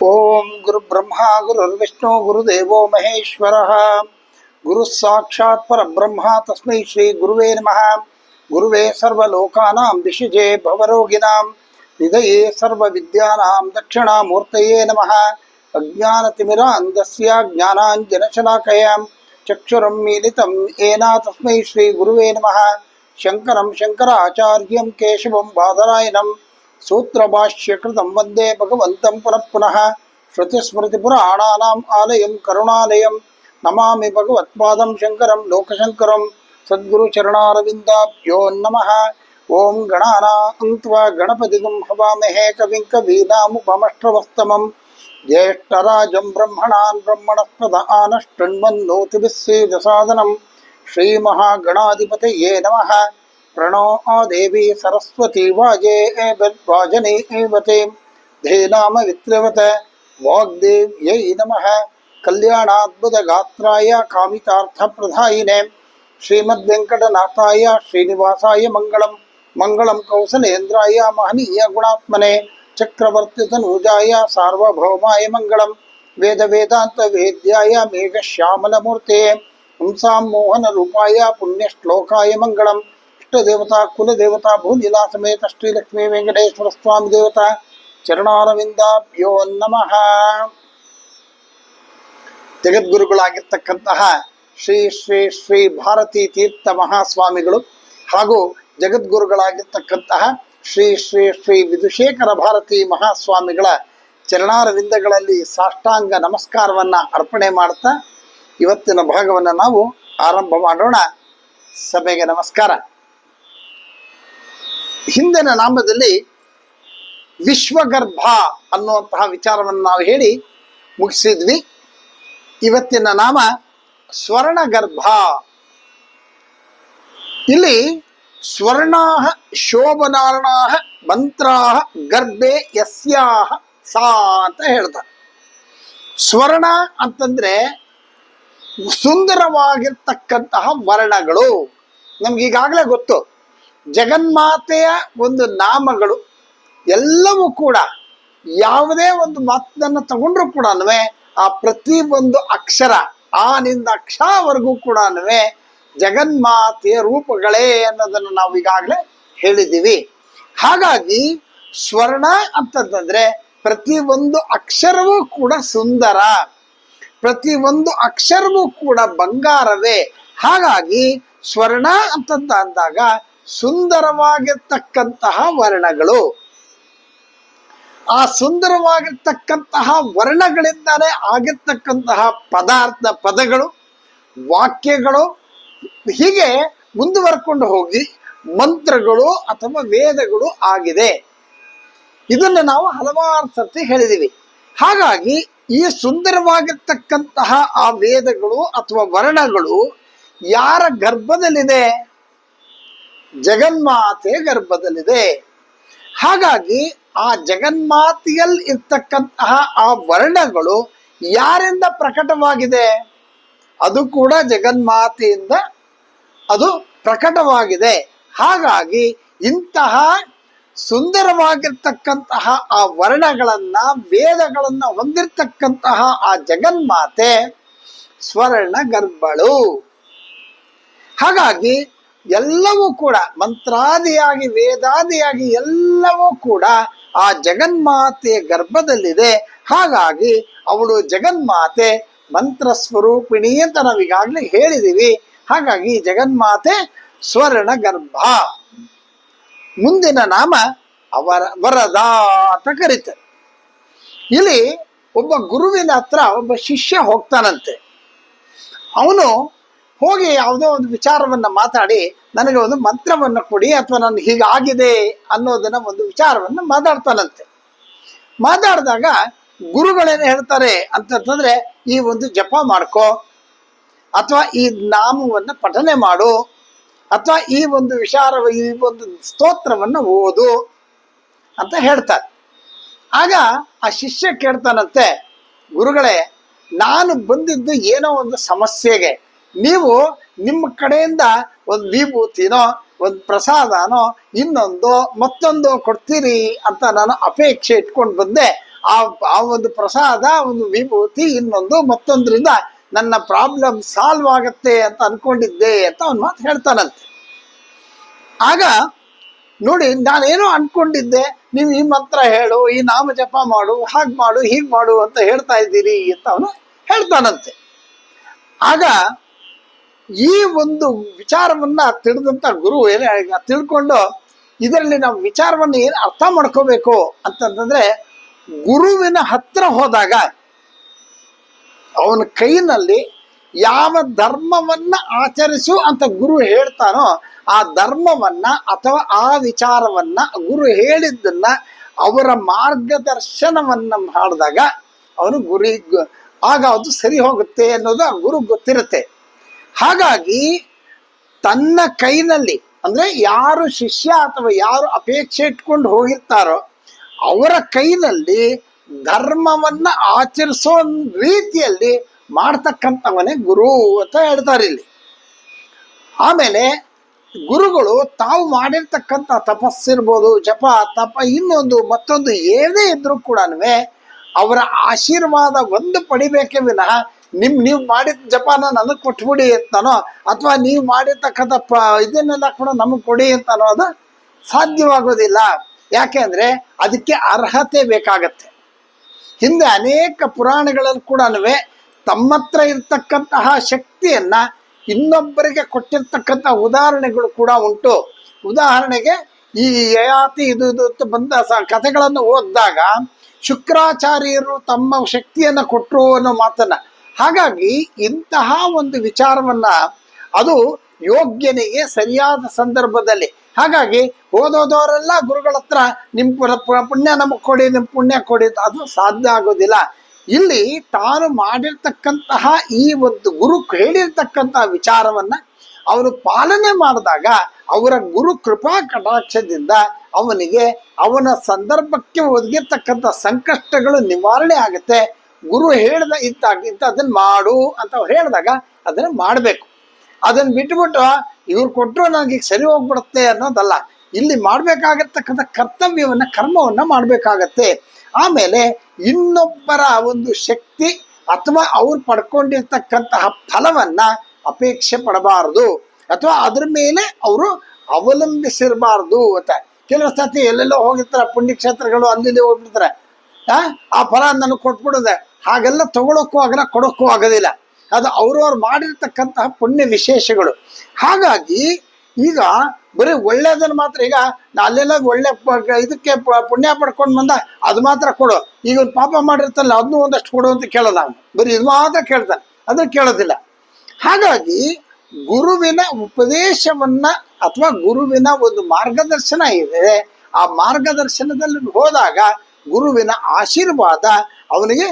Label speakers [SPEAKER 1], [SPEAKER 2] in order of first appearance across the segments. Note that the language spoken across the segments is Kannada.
[SPEAKER 1] ओम गुरु ब्रह्मा गुरुर्विष्णु गुरुदेवो महेश्वरः गुरु साक्षात् परब्रह्म तस्मै श्री गुरुवे नमः। गुरुवे सर्वलोकानां विषजे भवरोगिणां निधये सर्वविद्यानां दक्षिणामूर्तये नमः। अज्ञानतिमिरान्धस्य ज्ञानाञ्जनशलाकया चक्षुरुन्मीलितं येन तस्मै श्री गुरुवे नमः। शङ्करं शङ्कराचार्यं केशवं बादरायणं सूत्रभाष्यकृतं वन्दे भगवन्तं पुनः पुनः। श्रुतिस्मृतिपुराणानाम् आलयं करुणालयं नमामि भगवत्पादं शङ्करं लोकशङ्करं सद्गुरुचरणारविन्दाभ्यो नमः। ॐ गणानां त्वा गणपतिं हवामहे कविं कवीनामुपमश्रवस्तमं ज्येष्ठराजं ब्रह्मणान् ब्रह्मणस्पद आनष्टन्वन्नोतिभिः सेदसादनं श्रीमहागणाधिपतये नमः। प्रणो देवी सरस्वती वाजे एवते धेनाम वित्रवत वाग्देव्यै नमः। कल्याणाद्भुतगात्राय कामितार्थप्रदायिने श्रीमद्वेङ्कटनाथाय श्रीनिवासाय मङ्गलं मङ्गलं कौसलेन्द्राय महनीय गुणात्मने चक्रवर्तितनूजाय सार्वभौमाय मङ्गलं वेदवेदान्तवेद्याय मेघश्यामलमूर्ते पुंसां मोहनरूपाय पुण्यश्लोकाय मङ्गलम्। देवता कुल देवता भूलीला समेत श्री लक्ष्मी वेंकटेश्वर स्वामी देवता ಚರಣಾರವಿಂದಾಭ್ಯೋ ನಮಃ। ಜಗದ್ಗುರುಗಳಾಗಿರ್ತಕ್ಕಂತಹ ಶ್ರೀ ಶ್ರೀ ಶ್ರೀ ಭಾರತೀ ತೀರ್ಥ ಮಹಾಸ್ವಾಮಿಗಳು ಹಾಗೂ ಜಗದ್ಗುರುಗಳಾಗಿರ್ತಕ್ಕಂತಹ ಶ್ರೀ ಶ್ರೀ ಶ್ರೀ ವಿಧುಶೇಖರ ಭಾರತೀ ಮಹಾಸ್ವಾಮಿಗಳ ಚರಣಾರವಿಂದಗಳಲ್ಲಿ ಸಾಷ್ಟಾಂಗ ನಮಸ್ಕಾರವನ್ನ ಅರ್ಪಣೆ ಮಾಡ್ತಾ ಇವತ್ತಿನ ಭಾಗವನ್ನು ನಾವು ಆರಂಭ ಮಾಡೋಣ। ಸಭೆಗೆ ನಮಸ್ಕಾರ। ಹಿಂದಿನ ನಾಮದಲ್ಲಿ ವಿಶ್ವಗರ್ಭ ಅನ್ನುವಂತಹ ವಿಚಾರವನ್ನು ನಾವು ಹೇಳಿ ಮುಗಿಸಿದ್ವಿ। ಇವತ್ತಿನ ನಾಮ ಸ್ವರ್ಣಗರ್ಭ। ಇಲ್ಲಿ ಸ್ವರ್ಣಾಹ ಶೋಭನಾರ್ಣಾಹ ಮಂತ್ರಾಹ ಗರ್ಭೆ ಯಸ್ಯಾಹ ಸಾ ಅಂತ ಹೇಳ್ತಾರೆ। ಸ್ವರ್ಣ ಅಂತಂದ್ರೆ ಸುಂದರವಾಗಿರ್ತಕ್ಕಂತಹ ವರ್ಣಗಳು। ನಮ್ಗೆ ಈಗಾಗಲೇ ಗೊತ್ತು, ಜಗನ್ಮಾತೆಯ ಒಂದು ನಾಮಗಳು ಎಲ್ಲವೂ ಕೂಡ ಯಾವುದೇ ಒಂದು ಮಾತನ್ನು ತಗೊಂಡ್ರು ಕೂಡ ಆ ಪ್ರತಿ ಒಂದು ಅಕ್ಷರ ಆನಿಂದ ಅಕ್ಷವರೆಗೂ ಕೂಡ ಜಗನ್ಮಾತೆಯ ರೂಪಗಳೇ ಅನ್ನೋದನ್ನು ನಾವು ಈಗಾಗಲೇ ಹೇಳಿದ್ದೀವಿ। ಹಾಗಾಗಿ ಸ್ವರ್ಣ ಅಂತಂದ್ರೆ ಪ್ರತಿ ಒಂದು ಅಕ್ಷರವೂ ಕೂಡ ಸುಂದರ, ಪ್ರತಿ ಒಂದು ಅಕ್ಷರವೂ ಕೂಡ ಬಂಗಾರವೇ। ಹಾಗಾಗಿ ಸ್ವರ್ಣ ಅಂತಂತ ಅಂದಾಗ ಸುಂದರವಾಗಿರ್ತಕ್ಕಂತಹ ವರ್ಣಗಳು, ಆ ಸುಂದರವಾಗಿರ್ತಕ್ಕಂತಹ ವರ್ಣಗಳಿಂದಾನೇ ಆಗಿರ್ತಕ್ಕಂತಹ ಪದಗಳು, ವಾಕ್ಯಗಳು, ಹೀಗೆ ಮುಂದುವರ್ಕೊಂಡು ಹೋಗಿ ಮಂತ್ರಗಳು ಅಥವಾ ವೇದಗಳು ಆಗಿದೆ। ಇದನ್ನು ನಾವು ಹಲವಾರು ಸರ್ತಿ ಹೇಳಿದೀವಿ। ಹಾಗಾಗಿ ಈ ಸುಂದರವಾಗಿರ್ತಕ್ಕಂತಹ ಆ ವೇದಗಳು ಅಥವಾ ವರ್ಣಗಳು ಯಾರ ಗರ್ಭದಲ್ಲಿದೆ? ಜಗನ್ಮಾತೆ ಗರ್ಭದಲ್ಲಿದೆ। ಹಾಗಾಗಿ ಆ ಜಗನ್ಮಾತೆಯಲ್ಲಿ ಇರ್ತಕ್ಕಂತಹ ಆ ವರ್ಣಗಳು ಯಾರಿಂದ ಪ್ರಕಟವಾಗಿದೆ? ಅದು ಕೂಡ ಜಗನ್ಮಾತೆಯಿಂದ ಅದು ಪ್ರಕಟವಾಗಿದೆ। ಹಾಗಾಗಿ ಇಂತಹ ಸುಂದರವಾಗಿರ್ತಕ್ಕಂತಹ ಆ ವರ್ಣಗಳನ್ನ ವೇದಗಳನ್ನ ಹೊಂದಿರತಕ್ಕಂತಹ ಆ ಜಗನ್ಮಾತೆ ಸ್ವರ್ಣ ಗರ್ಭಳು। ಹಾಗಾಗಿ ಎಲ್ಲವೂ ಕೂಡ ಮಂತ್ರಾದಿಯಾಗಿ ವೇದಾದಿಯಾಗಿ ಎಲ್ಲವೂ ಕೂಡ ಆ ಜಗನ್ಮಾತೆಯ ಗರ್ಭದಲ್ಲಿದೆ। ಹಾಗಾಗಿ ಅವಳು ಜಗನ್ಮಾತೆ ಮಂತ್ರ ಸ್ವರೂಪಿಣಿ ಅಂತ ನಾವು ಈಗಾಗಲೇ ಹೇಳಿದೀವಿ। ಹಾಗಾಗಿ ಜಗನ್ಮಾತೆ ಸ್ವರ್ಣ ಗರ್ಭ। ಮುಂದಿನ ನಾಮ ವರದ ಅಂತ ಕರೀತಾರೆ। ಇಲ್ಲಿ ಒಬ್ಬ ಗುರುವಿನ ಹತ್ರ ಒಬ್ಬ ಶಿಷ್ಯ ಹೋಗ್ತಾನಂತೆ। ಅವನು ಹೋಗಿ ಯಾವುದೋ ಒಂದು ವಿಚಾರವನ್ನ ಮಾತಾಡಿ ನನಗೆ ಒಂದು ಮಂತ್ರವನ್ನು ಕೊಡಿ ಅಥವಾ ನಾನು ಹೀಗಾಗಿದೆ ಅನ್ನೋದನ್ನ ಒಂದು ವಿಚಾರವನ್ನು ಮಾತಾಡ್ತಾನಂತೆ। ಮಾತಾಡಿದಾಗ ಗುರುಗಳೇನು ಹೇಳ್ತಾರೆ ಅಂತಂದ್ರೆ, ಈ ಒಂದು ಜಪ ಮಾಡ್ಕೋ, ಅಥವಾ ಈ ನಾಮವನ್ನು ಪಠನೆ ಮಾಡು, ಅಥವಾ ಈ ಒಂದು ಈ ಒಂದು ಸ್ತೋತ್ರವನ್ನು ಓದು ಅಂತ ಹೇಳ್ತಾರೆ। ಆಗ ಆ ಶಿಷ್ಯ ಕೇಳ್ತಾನಂತೆ, ಗುರುಗಳೇ, ನಾನು ಬಂದಿದ್ದು ಏನೋ ಒಂದು ಸಮಸ್ಯೆಗೆ, ನೀವು ನಿಮ್ಮ ಕಡೆಯಿಂದ ಒಂದು ವಿಭೂತಿನೋ ಒಂದು ಪ್ರಸಾದನೋ ಇನ್ನೊಂದು ಮತ್ತೊಂದು ಕೊಡ್ತೀರಿ ಅಂತ ನಾನು ಅಪೇಕ್ಷೆ ಇಟ್ಕೊಂಡು ಬಂದೆ। ಆ ಆ ಒಂದು ಪ್ರಸಾದ, ಒಂದು ವಿಭೂತಿ, ಇನ್ನೊಂದು ಮತ್ತೊಂದರಿಂದ ನನ್ನ ಪ್ರಾಬ್ಲಮ್ ಸಾಲ್ವ್ ಆಗತ್ತೆ ಅಂತ ಅನ್ಕೊಂಡಿದ್ದೆ ಅಂತ ಅವನ್ ಮಾತು ಹೇಳ್ತಾನಂತೆ. ಆಗ ನೋಡಿ, ನಾನೇನೋ ಅನ್ಕೊಂಡಿದ್ದೆ, ನೀವು ಈ ಮಂತ್ರ ಹೇಳು, ಈ ನಾಮ ಜಪ ಮಾಡು, ಹಾಗೆ ಮಾಡು, ಹೀಗೆ ಮಾಡು ಅಂತ ಹೇಳ್ತಾ ಇದ್ದೀರಿ ಅಂತ ಅವನು ಹೇಳ್ತಾನಂತೆ. ಆಗ ಈ ಒಂದು ವಿಚಾರವನ್ನ ತಿಳಿದಂತ ಗುರು ತಿಳ್ಕೊಂಡು ಇದರಲ್ಲಿ ನಾವು ವಿಚಾರವನ್ನು ಏನು ಅರ್ಥ ಮಾಡ್ಕೋಬೇಕು ಅಂತಂದ್ರೆ, ಗುರುವಿನ ಹತ್ರ ಹೋದಾಗ ಅವನ ಕೈನಲ್ಲಿ ಯಾವ ಧರ್ಮವನ್ನ ಆಚರಿಸು ಅಂತ ಗುರು ಹೇಳ್ತಾನೋ ಆ ಧರ್ಮವನ್ನ ಅಥವಾ ಆ ವಿಚಾರವನ್ನ, ಗುರು ಹೇಳಿದ್ದನ್ನ, ಅವರ ಮಾರ್ಗದರ್ಶನವನ್ನ ಮಾಡಿದಾಗ ಅವನು ಆಗ ಅದು ಸರಿ ಹೋಗುತ್ತೆ ಅನ್ನೋದು ಆ ಗುರು ಗೊತ್ತಿರುತ್ತೆ. ಹಾಗಾಗಿ ತನ್ನ ಕೈನಲ್ಲಿ, ಅಂದ್ರೆ ಯಾರು ಶಿಷ್ಯ ಅಥವಾ ಯಾರು ಅಪೇಕ್ಷೆ ಇಟ್ಕೊಂಡು ಹೋಗಿರ್ತಾರೋ ಅವರ ಕೈನಲ್ಲಿ ಧರ್ಮವನ್ನ ಆಚರಿಸೋ ರೀತಿಯಲ್ಲಿ ಮಾಡ್ತಕ್ಕಂಥವನೇ ಗುರು ಅಂತ ಹೇಳ್ತಾರೆ ಇಲ್ಲಿ. ಆಮೇಲೆ ಗುರುಗಳು ತಾವು ಮಾಡಿರ್ತಕ್ಕಂಥ ತಪಸ್ಸಿರ್ಬೋದು, ಜಪ, ತಪ, ಇನ್ನೊಂದು ಮತ್ತೊಂದು ಏನೇ ಇದ್ರೂ ಕೂಡ ಅವರ ಆಶೀರ್ವಾದ ಒಂದು ಪಡಿಬೇಕೇ ವಿನಃ ನೀವು ಮಾಡಿದ ಜಪಾನ ನನಗೆ ಕೊಟ್ಬಿಡಿ ಅಂತಾನೋ ಅಥವಾ ನೀವು ಮಾಡಿರ್ತಕ್ಕಂಥ ಇದನ್ನೆಲ್ಲ ಕೂಡ ನಮಗೆ ಕೊಡಿ ಅಂತಾನೋ ಅದು ಸಾಧ್ಯವಾಗೋದಿಲ್ಲ. ಯಾಕೆ ಅಂದ್ರೆ ಅದಕ್ಕೆ ಅರ್ಹತೆ ಬೇಕಾಗತ್ತೆ. ಹಿಂದೆ ಅನೇಕ ಪುರಾಣಗಳಲ್ಲಿ ಕೂಡ ತಮ್ಮತ್ರ ಇರ್ತಕ್ಕಂತಹ ಶಕ್ತಿಯನ್ನ ಇನ್ನೊಬ್ಬರಿಗೆ ಕೊಟ್ಟಿರ್ತಕ್ಕಂಥ ಉದಾಹರಣೆಗಳು ಕೂಡ ಉಂಟು. ಉದಾಹರಣೆಗೆ ಈ ಯಯಾತಿ ಇದು ಬಂದ ಕಥೆಗಳನ್ನು ಓದಿದಾಗ ಶುಕ್ರಾಚಾರ್ಯರು ತಮ್ಮ ಶಕ್ತಿಯನ್ನ ಕೊಟ್ಟರು ಅನ್ನೋ ಮಾತನ್ನ. ಹಾಗಾಗಿ ಇಂತಹ ಒಂದು ವಿಚಾರವನ್ನ ಅದು ಯೋಗ್ಯನಿಗೆ ಸರಿಯಾದ ಸಂದರ್ಭದಲ್ಲಿ, ಹಾಗಾಗಿ ಓದೋದವರೆಲ್ಲ ಗುರುಗಳ ಹತ್ರ ನಿಮ್ಮ ಪುಣ್ಯ ನಮಗೆ ಕೊಡಿ, ನಿಮ್ಮ ಪುಣ್ಯ ಕೊಡಿ, ಅದು ಸಾಧ್ಯ ಆಗೋದಿಲ್ಲ. ಇಲ್ಲಿ ತಾನು ಮಾಡಿರ್ತಕ್ಕಂತಹ ಈ ಒಂದು ಗುರು ಹೇಳಿರ್ತಕ್ಕಂತಹ ವಿಚಾರವನ್ನ ಅವನು ಪಾಲನೆ ಮಾಡಿದಾಗ ಅವರ ಗುರು ಕೃಪಾ ಕಟಾಕ್ಷದಿಂದ ಅವನಿಗೆ ಅವನ ಸಂದರ್ಭಕ್ಕೆ ಒದಗಿರ್ತಕ್ಕಂಥ ಸಂಕಷ್ಟಗಳು ನಿವಾರಣೆ ಆಗುತ್ತೆ. ಗುರು ಹೇಳ್ದ ಇಂಥದ್ದನ್ನ ಮಾಡು ಅಂತ ಅವ್ರು ಹೇಳಿದಾಗ ಅದನ್ನ ಮಾಡಬೇಕು. ಅದನ್ನ ಬಿಟ್ಟುಬಿಟ್ಟು ಇವ್ರು ಕೊಟ್ಟರು ನನಗೆ ಈಗ ಸರಿ ಹೋಗ್ಬಿಡುತ್ತೆ ಅನ್ನೋದಲ್ಲ. ಇಲ್ಲಿ ಮಾಡ್ಬೇಕಾಗಿರ್ತಕ್ಕಂಥ ಕರ್ತವ್ಯವನ್ನ, ಕರ್ಮವನ್ನ ಮಾಡ್ಬೇಕಾಗತ್ತೆ. ಆಮೇಲೆ ಇನ್ನೊಬ್ಬರ ಒಂದು ಶಕ್ತಿ ಅಥವಾ ಅವ್ರು ಪಡ್ಕೊಂಡಿರ್ತಕ್ಕಂತಹ ಫಲವನ್ನ ಅಪೇಕ್ಷೆ ಪಡಬಾರದು ಅಥವಾ ಅದ್ರ ಮೇಲೆ ಅವರು ಅವಲಂಬಿಸಿರಬಾರ್ದು ಅಂತ. ಕೆಲವು ಸತಿ ಎಲ್ಲೆಲ್ಲೋ ಹೋಗಿರ್ತಾರೆ, ಪುಣ್ಯಕ್ಷೇತ್ರಗಳು ಅಲ್ಲಿ ಹೋಗ್ಬಿಡ್ತಾರೆ, ಆ ಫಲ ನನಗೆ ಕೊಟ್ಬಿಡುತ್ತೆ, ಹಾಗೆಲ್ಲ ತಗೊಳಕ್ಕೂ ಆಗಲ್ಲ, ಕೊಡೋಕ್ಕೂ ಆಗೋದಿಲ್ಲ. ಅದು ಅವ್ರವ್ರು ಮಾಡಿರ್ತಕ್ಕಂತಹ ಪುಣ್ಯ ವಿಶೇಷಗಳು. ಹಾಗಾಗಿ ಈಗ ಬರೀ ಒಳ್ಳೇದನ್ನ ಮಾತ್ರ, ಈಗ ಅಲ್ಲೆಲ್ಲ ಒಳ್ಳೆ ಇದಕ್ಕೆ ಪುಣ್ಯ ಪಡ್ಕೊಂಡು ಬಂದ ಅದು ಮಾತ್ರ ಕೊಡು, ಈಗ ಒಂದು ಪಾಪ ಮಾಡಿರ್ತಾನಲ್ಲ ಅದನ್ನೂ ಒಂದಷ್ಟು ಕೊಡು ಅಂತ ಕೇಳೋಲ್ಲ ಅವನು, ಬರೀ ಇದು ಮಾತ್ರ ಕೇಳ್ತಾನೆ, ಅದನ್ನು ಕೇಳೋದಿಲ್ಲ. ಹಾಗಾಗಿ ಗುರುವಿನ ಉಪದೇಶವನ್ನ ಅಥವಾ ಗುರುವಿನ ಒಂದು ಮಾರ್ಗದರ್ಶನ ಇದೆ, ಆ ಮಾರ್ಗದರ್ಶನದಲ್ಲಿ ಹೋದಾಗ ಗುರುವಿನ ಆಶೀರ್ವಾದ ಅವನಿಗೆ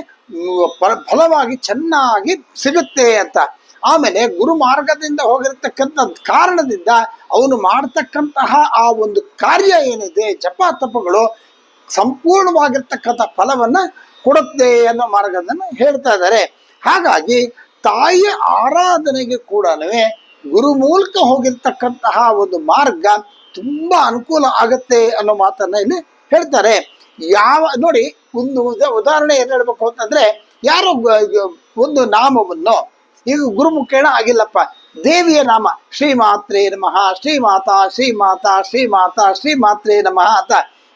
[SPEAKER 1] ಫಲವಾಗಿ ಚೆನ್ನಾಗಿ ಸಿಗುತ್ತೆ ಅಂತ. ಆಮೇಲೆ ಗುರು ಮಾರ್ಗದಿಂದ ಹೋಗಿರ್ತಕ್ಕಂಥ ಕಾರಣದಿಂದ ಅವನು ಮಾಡ್ತಕ್ಕಂತಹ ಆ ಒಂದು ಕಾರ್ಯ ಏನಿದೆ, ಜಪ ತಪಗಳು ಸಂಪೂರ್ಣವಾಗಿರ್ತಕ್ಕಂಥ ಫಲವನ್ನ ಕೊಡುತ್ತೆ ಅನ್ನೋ ಮಾರ್ಗದನ್ನು ಹೇಳ್ತಾ ಇದ್ದಾರೆ. ಹಾಗಾಗಿ ತಾಯಿಯ ಆರಾಧನೆಗೆ ಕೂಡ ಗುರು ಮೂಲಕ ಹೋಗಿರ್ತಕ್ಕಂತಹ ಒಂದು ಮಾರ್ಗ ತುಂಬಾ ಅನುಕೂಲ ಆಗತ್ತೆ ಅನ್ನೋ ಮಾತನ್ನ ಇಲ್ಲಿ ಹೇಳ್ತಾರೆ. ನೋಡಿ, ಒಂದು ಉದಾಹರಣೆ ಏನ್ ಹೇಳ್ಬೇಕು ಅಂತಂದ್ರೆ, ಯಾರೋ ಒಂದು ನಾಮವನ್ನು ಈಗ ಗುರುಮುಖೇಣ ಆಗಿಲ್ಲಪ್ಪ, ದೇವಿಯ ನಾಮ ಶ್ರೀಮಾತ್ರೇ ನಮಃ, ಶ್ರೀಮಾತಾ ಶ್ರೀಮಾತಾ ಶ್ರೀಮಾತಾ ಶ್ರೀಮಾತ್ರೇ ನಮಃ ಅಂತ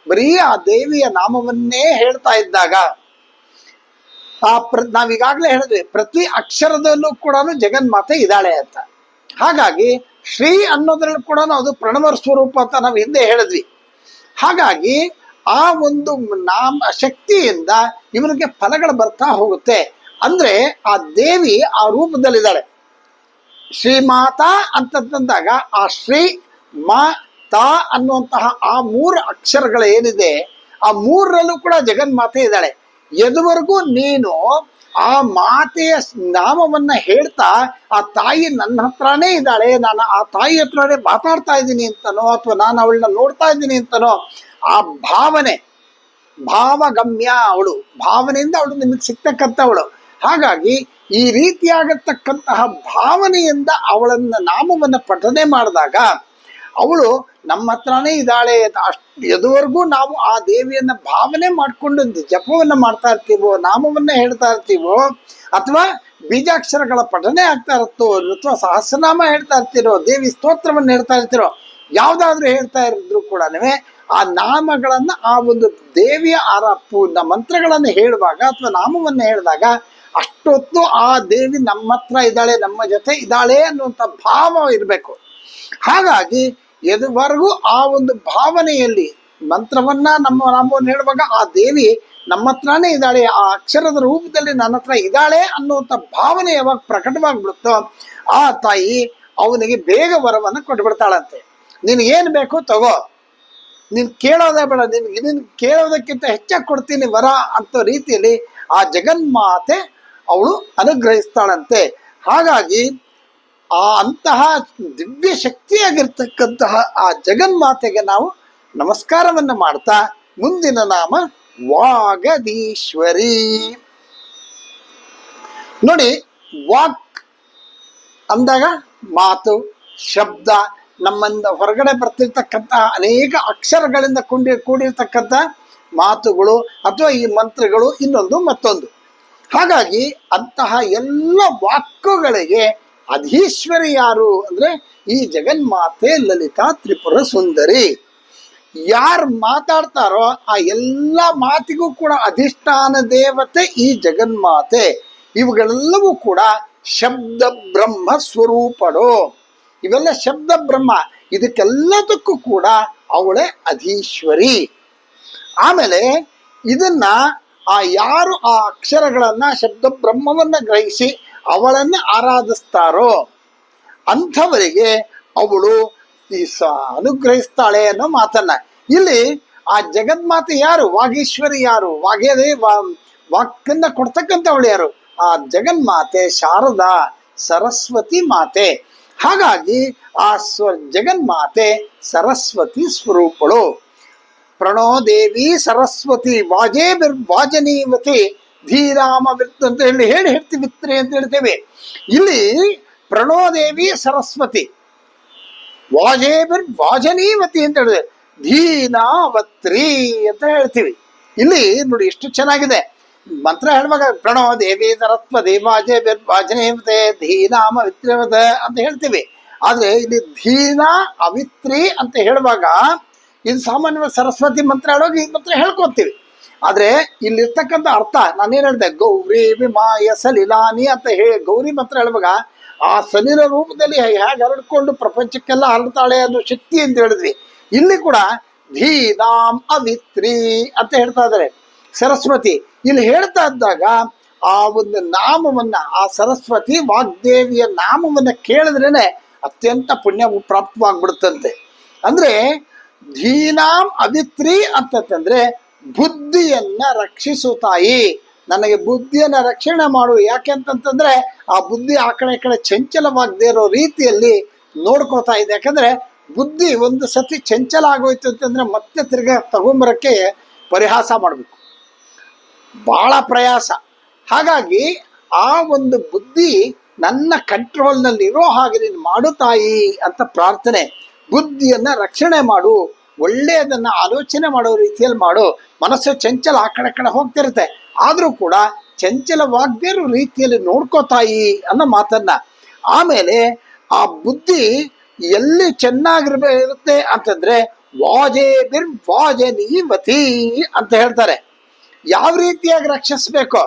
[SPEAKER 1] ಬರೀ ಆ ದೇವಿಯ ನಾಮವನ್ನೇ ಹೇಳ್ತಾ ಇದ್ದಾಗ ನಾವೀಗಾಗಲೇ ಹೇಳಿದ್ವಿ, ಪ್ರತಿ ಅಕ್ಷರದಲ್ಲೂ ಕೂಡ ಜಗನ್ಮಾತೆ ಇದ್ದಾಳೆ ಅಂತ. ಹಾಗಾಗಿ ಶ್ರೀ ಅನ್ನೋದ್ರಲ್ಲಿ ಕೂಡ ಅದು ಪ್ರಣವ ಸ್ವರೂಪ ಅಂತ ನಾವು ಹಿಂದೆ ಹೇಳಿದ್ವಿ. ಹಾಗಾಗಿ ಆ ಒಂದು ಶಕ್ತಿಯಿಂದ ಇವನಿಗೆ ಫಲಗಳು ಬರ್ತಾ ಹೋಗುತ್ತೆ. ಅಂದ್ರೆ ಆ ದೇವಿ ಆ ರೂಪದಲ್ಲಿದ್ದಾಳೆ. ಶ್ರೀಮಾತಾ ಅಂತಂದಾಗ ಆ ಶ್ರೀ ಮಾ ತಾ ಅನ್ನುವಂತಹ ಆ 3 ಅಕ್ಷರಗಳು ಏನಿದೆ, ಆ 3ರಲ್ಲೂ ಕೂಡ ಜಗನ್ಮಾತೆ ಇದ್ದಾಳೆ. ಎದುವರೆಗೂ ನೀನು ಆ ಮಾತೆಯ ನಾಮವನ್ನ ಹೇಳ್ತಾ ಆ ತಾಯಿ ನನ್ನ ಹತ್ರನೇ ಇದ್ದಾಳೆ, ನಾನು ಆ ತಾಯಿ ಹತ್ರನೇ ಮಾತಾಡ್ತಾ ಇದ್ದೀನಿ ಅಂತನೋ ಅಥವಾ ನಾನು ಅವಳನ್ನ ನೋಡ್ತಾ ಇದ್ದೀನಿ ಅಂತನೋ, ಆ ಭಾವನೆ ಭಾವಗಮ್ಯ, ಅವಳು ಭಾವನೆಯಿಂದ ಅವಳು ನಿಮಗೆ ಸಿಗ್ತಕ್ಕಂಥವಳು. ಹಾಗಾಗಿ ಈ ರೀತಿಯಾಗತಕ್ಕಂತಹ ಭಾವನೆಯಿಂದ ಅವಳನ್ನ ನಾಮವನ್ನ ಪಠನೆ ಮಾಡಿದಾಗ ಅವಳು ನಮ್ಮ ಹತ್ರನೇ ಇದ್ದಾಳೆ ಅಷ್ಟು ಎದುವರೆಗೂ ನಾವು ಆ ದೇವಿಯನ್ನ ಭಾವನೆ ಮಾಡಿಕೊಂಡು ಜಪವನ್ನ ಮಾಡ್ತಾ ಇರ್ತೀವೋ, ನಾಮವನ್ನ ಹೇಳ್ತಾ ಇರ್ತೀವೋ, ಅಥವಾ ಬೀಜಾಕ್ಷರಗಳ ಪಠನೆ ಆಗ್ತಾ ಇರುತ್ತೋ, ಅಥವಾ ಸಹಸ್ರನಾಮ ಹೇಳ್ತಾ ಇರ್ತೀರೋ, ದೇವಿ ಸ್ತೋತ್ರವನ್ನು ಹೇಳ್ತಾ ಇರ್ತೀರೋ, ಯಾವುದಾದ್ರೂ ಹೇಳ್ತಾ ಇರಿದ್ರು ಕೂಡ ಆ ನಾಮಗಳನ್ನ, ಆ ಒಂದು ದೇವಿಯ ಮಂತ್ರಗಳನ್ನು ಹೇಳುವಾಗ ಅಥವಾ ನಾಮವನ್ನು ಹೇಳಿದಾಗ ಅಷ್ಟೊತ್ತು ಆ ದೇವಿ ನಮ್ಮ ಹತ್ರ ಇದ್ದಾಳೆ, ನಮ್ಮ ಜೊತೆ ಇದ್ದಾಳೆ ಅನ್ನುವಂಥ ಭಾವ ಇರಬೇಕು. ಹಾಗಾಗಿ ಎದುವರೆಗೂ ಆ ಒಂದು ಭಾವನೆಯಲ್ಲಿ ಮಂತ್ರವನ್ನ ನಾಮವನ್ನು ಹೇಳುವಾಗ ಆ ದೇವಿ ನಮ್ಮ ಹತ್ರನೇ ಇದ್ದಾಳೆ, ಆ ಅಕ್ಷರದ ರೂಪದಲ್ಲಿ ನನ್ನ ಹತ್ರ ಇದ್ದಾಳೆ ಅನ್ನುವಂಥ ಭಾವನೆ ಯಾವಾಗ ಪ್ರಕಟವಾಗಿಬಿಡುತ್ತೋ ಆ ತಾಯಿ ಅವನಿಗೆ ಬೇಗ ವರವನ್ನು ಕೊಟ್ಬಿಡ್ತಾಳಂತೆ. ನಿನಗೇನು ಬೇಕೋ ತಗೋ, ನೀನು ಕೇಳೋದೇ ಬೇಡ, ನಿನ್ ಕೇಳೋದಕ್ಕಿಂತ ಹೆಚ್ಚಾಗಿ ಕೊಡ್ತೀನಿ ವರ ಅಂತ ರೀತಿಯಲ್ಲಿ ಆ ಜಗನ್ಮಾತೆ ಅವಳು ಅನುಗ್ರಹಿಸ್ತಾಳಂತೆ. ಹಾಗಾಗಿ ಅಂತಹ ದಿವ್ಯ ಶಕ್ತಿಯಾಗಿರ್ತಕ್ಕಂತಹ ಆ ಜಗನ್ಮಾತೆಗೆ ನಾವು ನಮಸ್ಕಾರವನ್ನು ಮಾಡ್ತಾ ಮುಂದಿನ ನಾಮ ವಾಗದೀಶ್ವರಿ. ನೋಡಿ, ವಾಕ್ ಅಂದಾಗ ಮಾತು, ಶಬ್ದ, ನಮ್ಮಿಂದ ಹೊರಗಡೆ ಬರ್ತಿರ್ತಕ್ಕಂತಹ ಅನೇಕ ಅಕ್ಷರಗಳಿಂದ ಕೂಡಿರ್ತಕ್ಕಂಥ ಮಾತುಗಳು ಅಥವಾ ಈ ಮಂತ್ರಗಳು ಇನ್ನೊಂದು ಮತ್ತೊಂದು. ಹಾಗಾಗಿ ಅಂತಹ ಎಲ್ಲ ವಾಕ್ಕುಗಳಿಗೆ ಅಧೀಶ್ವರಿ ಯಾರು ಅಂದ್ರೆ ಈ ಜಗನ್ಮಾತೆ ಲಲಿತಾ ತ್ರಿಪುರ ಸುಂದರಿ. ಯಾರು ಮಾತಾಡ್ತಾರೋ ಆ ಎಲ್ಲ ಮಾತಿಗೂ ಕೂಡ ಅಧಿಷ್ಠಾನ ದೇವತೆ ಈ ಜಗನ್ಮಾತೆ. ಇವುಗಳೆಲ್ಲವೂ ಕೂಡ ಶಬ್ದ ಬ್ರಹ್ಮ ಸ್ವರೂಪಗಳು. ಇವೆಲ್ಲ ಶಬ್ದ ಬ್ರಹ್ಮ, ಇದಕ್ಕೆಲ್ಲದಕ್ಕೂ ಕೂಡ ಅವಳೇ ಅಧೀಶ್ವರಿ. ಆಮೇಲೆ ಇದನ್ನ ಯಾರು ಆ ಅಕ್ಷರಗಳನ್ನ ಶಬ್ದ ಬ್ರಹ್ಮವನ್ನ ಗ್ರಹಿಸಿ ಅವಳನ್ನ ಆರಾಧಿಸ್ತಾರೋ ಅಂಥವರಿಗೆ ಅವಳು ಅನುಗ್ರಹಿಸ್ತಾಳೆ ಅನ್ನೋ ಮಾತನ್ನ. ಇಲ್ಲಿ ಆ ಜಗನ್ಮಾತೆ ಯಾರು? ವಾಗೀಶ್ವರಿ ಯಾರು? ವಾಕ್ಕನ್ನ ಕೊಡ್ತಕ್ಕಂಥವಳು ಯಾರು? ಆ ಜಗನ್ಮಾತೆ ಶಾರದಾ ಸರಸ್ವತಿ ಮಾತೆ. ಹಾಗಾಗಿ ಆ ಜಗನ್ಮಾತೆ ಸರಸ್ವತಿ ಸ್ವರೂಪಳು. ಪ್ರಣೋ ದೇವಿ ಸರಸ್ವತಿ ವಾಜನೀವತಿ ಧೀರಾಮ ವಿತ್ ಅಂತ ಹೇಳ್ತೀವಿ, ವಿತ್ರಿ ಅಂತ ಹೇಳ್ತೇವೆ. ಇಲ್ಲಿ ಪ್ರಣೋದೇವಿ ಸರಸ್ವತಿ, ವಾಜನೀವತಿ ಅಂತ ಹೇಳಿದೆ, ಧೀನಾವತ್ರಿ ಅಂತ ಹೇಳ್ತೀವಿ. ಇಲ್ಲಿ ನೋಡಿ ಎಷ್ಟು ಚೆನ್ನಾಗಿದೆ ಮಂತ್ರ ಹೇಳುವಾಗ. ಪ್ರಣೋ ದೇವಿ ಸರಸ್ವತಿ ವಾಜನೀವತೆ ಧೀನಾಮ ವಿತ್ರಿವತ ಅಂತ ಹೇಳ್ತೀವಿ. ಆದ್ರೆ ಇಲ್ಲಿ ಧೀನ ಅವಿತ್ರಿ ಅಂತ ಹೇಳುವಾಗ ಇದು ಸಾಮಾನ್ಯವಾಗಿ ಸರಸ್ವತಿ ಮಂತ್ರ ಹೇಳುವಾಗ ಈ ಮಂತ್ರ ಹೇಳ್ಕೊತೀವಿ. ಆದ್ರೆ ಇಲ್ಲಿರ್ತಕ್ಕಂಥ ಅರ್ಥ ನಾನೇನು ಹೇಳಿದೆ, ಗೌರಿ ವಿಮಾಯ ಸಲಿಲಾನಿ ಅಂತ ಹೇಳಿ ಗೌರಿ ಮಂತ್ರ ಹೇಳುವಾಗ ಆ ಸಲಿಲ ರೂಪದಲ್ಲಿ ಹೇಗೆ ಹರಡ್ಕೊಂಡು ಪ್ರಪಂಚಕ್ಕೆಲ್ಲ ಹರಡ್ತಾಳೆ ಅನ್ನೋ ಶಕ್ತಿ ಅಂತ ಹೇಳಿದ್ವಿ. ಇಲ್ಲಿ ಕೂಡ ಧೀನಾಂ ಅವಿತ್ರಿ ಅಂತ ಹೇಳ್ತಾ ಇದ್ದಾರೆ ಸರಸ್ವತಿ. ಇಲ್ಲಿ ಹೇಳ್ತಾ ಇದ್ದಾಗ ಆ ಒಂದು ನಾಮವನ್ನ, ಆ ಸರಸ್ವತಿ ವಾಗ್ದೇವಿಯ ನಾಮವನ್ನ ಕೇಳಿದ್ರೇನೆ ಅತ್ಯಂತ ಪುಣ್ಯ ಪ್ರಾಪ್ತವಾಗ್ಬಿಡುತ್ತಂತೆ. ಅಂದ್ರೆ ಧೀನಾಂ ಅವಿತ್ರಿ ಅಂತಂದ್ರೆ ಬುದ್ಧಿಯನ್ನ ರಕ್ಷಿಸು ತಾಯಿ, ನನಗೆ ಬುದ್ಧಿಯನ್ನ ರಕ್ಷಣೆ ಮಾಡು. ಯಾಕೆ ಅಂತಂತಂದ್ರೆ ಆ ಬುದ್ಧಿ ಆ ಕಡೆ ಈ ಕಡೆ ಚಂಚಲವಾಗದೇ ಇರೋ ರೀತಿಯಲ್ಲಿ ನೋಡ್ಕೋತಾ ಇದೆ. ಯಾಕಂದ್ರೆ ಬುದ್ಧಿ ಒಂದು ಸತಿ ಚಂಚಲ ಆಗೋಯ್ತು ಅಂತಂದ್ರೆ ಮತ್ತೆ ತಿರ್ಗಾ ತಗೊಂಬರಕ್ಕೆ ಪರಿಹಾಸ ಮಾಡಬೇಕು, ಬಹಳ ಪ್ರಯಾಸ. ಹಾಗಾಗಿ ಆ ಒಂದು ಬುದ್ಧಿ ನನ್ನ ಕಂಟ್ರೋಲ್ನಲ್ಲಿ ಇರೋ ಹಾಗೆ ನೀನು ಮಾಡು ತಾಯಿ ಅಂತ ಪ್ರಾರ್ಥನೆ. ಬುದ್ಧಿಯನ್ನ ರಕ್ಷಣೆ ಮಾಡು, ಒಳ್ಳೆಯದನ್ನ ಆಲೋಚನೆ ಮಾಡೋ ರೀತಿಯಲ್ಲಿ ಮಾಡು. ಮನಸ್ಸು ಚಂಚಲ ಆ ಕಡೆ ಕಡೆ ಹೋಗ್ತಿರುತ್ತೆ, ಆದ್ರೂ ಕೂಡ ಚಂಚಲವಾಗದೇ ಇರೋ ರೀತಿಯಲ್ಲಿ ನೋಡ್ಕೋತಾಯಿ ಅನ್ನೋ ಮಾತನ್ನ. ಆಮೇಲೆ ಆ ಬುದ್ಧಿ ಎಲ್ಲಿ ಚೆನ್ನಾಗಿರುತ್ತೆ ಅಂತಂದ್ರೆ ವಾಜನೀವತಿ ಅಂತ ಹೇಳ್ತಾರೆ. ಯಾವ ರೀತಿಯಾಗಿ ರಕ್ಷಿಸ್ಬೇಕು?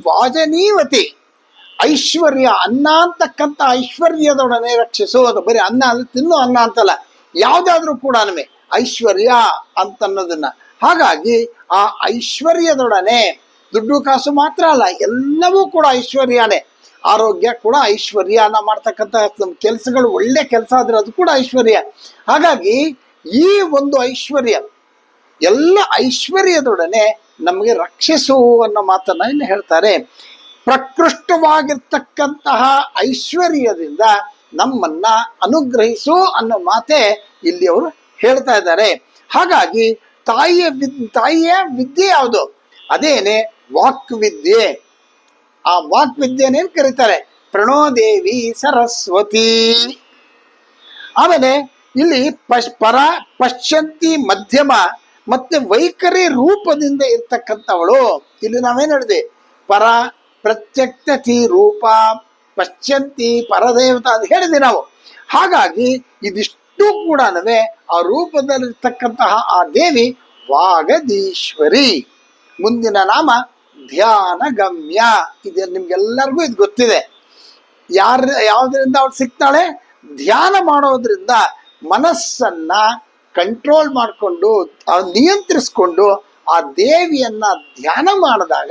[SPEAKER 1] ವಾಜನೀವತಿ, ಐಶ್ವರ್ಯ, ಅನ್ನ ಅಂತಕ್ಕಂಥ ಐಶ್ವರ್ಯದೊಡನೆ ರಕ್ಷಿಸು. ಅದು ಬರೀ ಅನ್ನ ಅಂದ್ರೆ ತಿನ್ನು ಅನ್ನ ಅಂತಲ್ಲ, ಯಾವುದಾದ್ರೂ ಕೂಡ ಐಶ್ವರ್ಯ ಅಂತನ್ನೋದನ್ನ. ಹಾಗಾಗಿ ಆ ಐಶ್ವರ್ಯದೊಡನೆ, ದುಡ್ಡು ಕಾಸು ಮಾತ್ರ ಅಲ್ಲ, ಎಲ್ಲವೂ ಕೂಡ ಐಶ್ವರ್ಯನೇ. ಆರೋಗ್ಯ ಕೂಡ ಐಶ್ವರ್ಯ, ನಾವು ಮಾಡ್ತಕ್ಕಂಥ ಕೆಲಸಗಳು ಒಳ್ಳೆ ಕೆಲಸ ಆದ್ರೆ ಅದು ಕೂಡ ಐಶ್ವರ್ಯ. ಹಾಗಾಗಿ ಈ ಒಂದು ಐಶ್ವರ್ಯ, ಎಲ್ಲ ಐಶ್ವರ್ಯದೊಡನೆ ನಮಗೆ ರಕ್ಷಿಸು ಅನ್ನೋ ಮಾತನ್ನ ಇಲ್ಲಿ ಹೇಳ್ತಾರೆ. ಪ್ರಕೃಷ್ಟವಾಗಿರ್ತಕ್ಕಂತಹ ಐಶ್ವರ್ಯದಿಂದ ನಮ್ಮನ್ನ ಅನುಗ್ರಹಿಸು ಅನ್ನೋ ಮಾತೆ ಇಲ್ಲಿ ಅವರು ಹೇಳ್ತಾ ಇದ್ದಾರೆ. ಹಾಗಾಗಿ ತಾಯಿಯ ವಿದ್ಯೆ ಯಾವುದು? ಅದೇನೆ ವಾಕ್ ವಿದ್ಯೆ. ಆ ವಾಕ್ ವಿದ್ಯೆನೇನು ಕರೀತಾರೆ? ಪ್ರಣೋದೇವಿ ಸರಸ್ವತಿ. ಆಮೇಲೆ ಇಲ್ಲಿ ಪರ ಪಶ್ಯಂತಿ ಮಧ್ಯಮ ಮತ್ತೆ ವೈಖರಿ ರೂಪದಿಂದ ಇರ್ತಕ್ಕಂಥವಳು. ಇಲ್ಲಿ ನಾವೇನ್ ಹೇಳಿದ್ವಿ, ಪರ ಪ್ರತ್ಯಕ್ಷತಿ ರೂಪ ಪಶ್ಯಂತಿ ಪರದೇವತಾ ಅಂತ ಹೇಳಿದ್ವಿ ನಾವು. ಹಾಗಾಗಿ ಇದಿಷ್ಟು ಕೂಡ ಆ ರೂಪದಲ್ಲಿರ್ತಕ್ಕಂತಹ ಆ ದೇವಿ ವಾಗದೀಶ್ವರಿ. ಮುಂದಿನ ನಾಮ ಧ್ಯಾನ ಗಮ್ಯ. ಇದು ನಿಮ್ಗೆಲ್ಲರಿಗೂ ಇದು ಗೊತ್ತಿದೆ. ಯಾವುದರಿಂದ ಅವಳು ಸಿಗ್ತಾಳೆ? ಧ್ಯಾನ ಮಾಡೋದ್ರಿಂದ ಮನಸ್ಸನ್ನ ಕಂಟ್ರೋಲ್ ಮಾಡಿಕೊಂಡು ನಿಯಂತ್ರಿಸ್ಕೊಂಡು ಆ ದೇವಿಯನ್ನ ಧ್ಯಾನ ಮಾಡಿದಾಗ